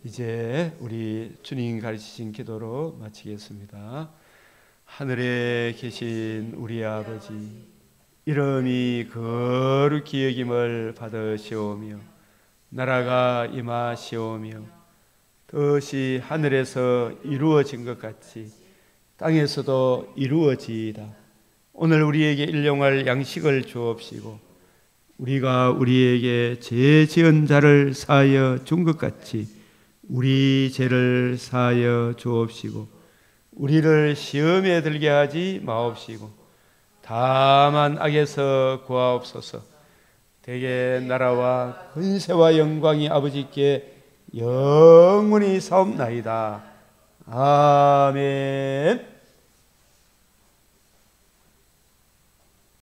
이제 우리 주님 가르치신 기도로 마치겠습니다. 하늘에 계신 우리 아버지, 이름이 거룩히 여김을 받으시오며 나라가 임하시오며 뜻이 하늘에서 이루어진 것 같이 땅에서도 이루어지이다. 오늘 우리에게 일용할 양식을 주옵시고 우리가 우리에게 죄 지은 자를 사하여 준 것 같이 우리 죄를 사하여 주옵시고 우리를 시험에 들게 하지 마옵시고 다만 악에서 구하옵소서. 대개 나라와 권세와 영광이 아버지께 영원히 사옵나이다. 아멘.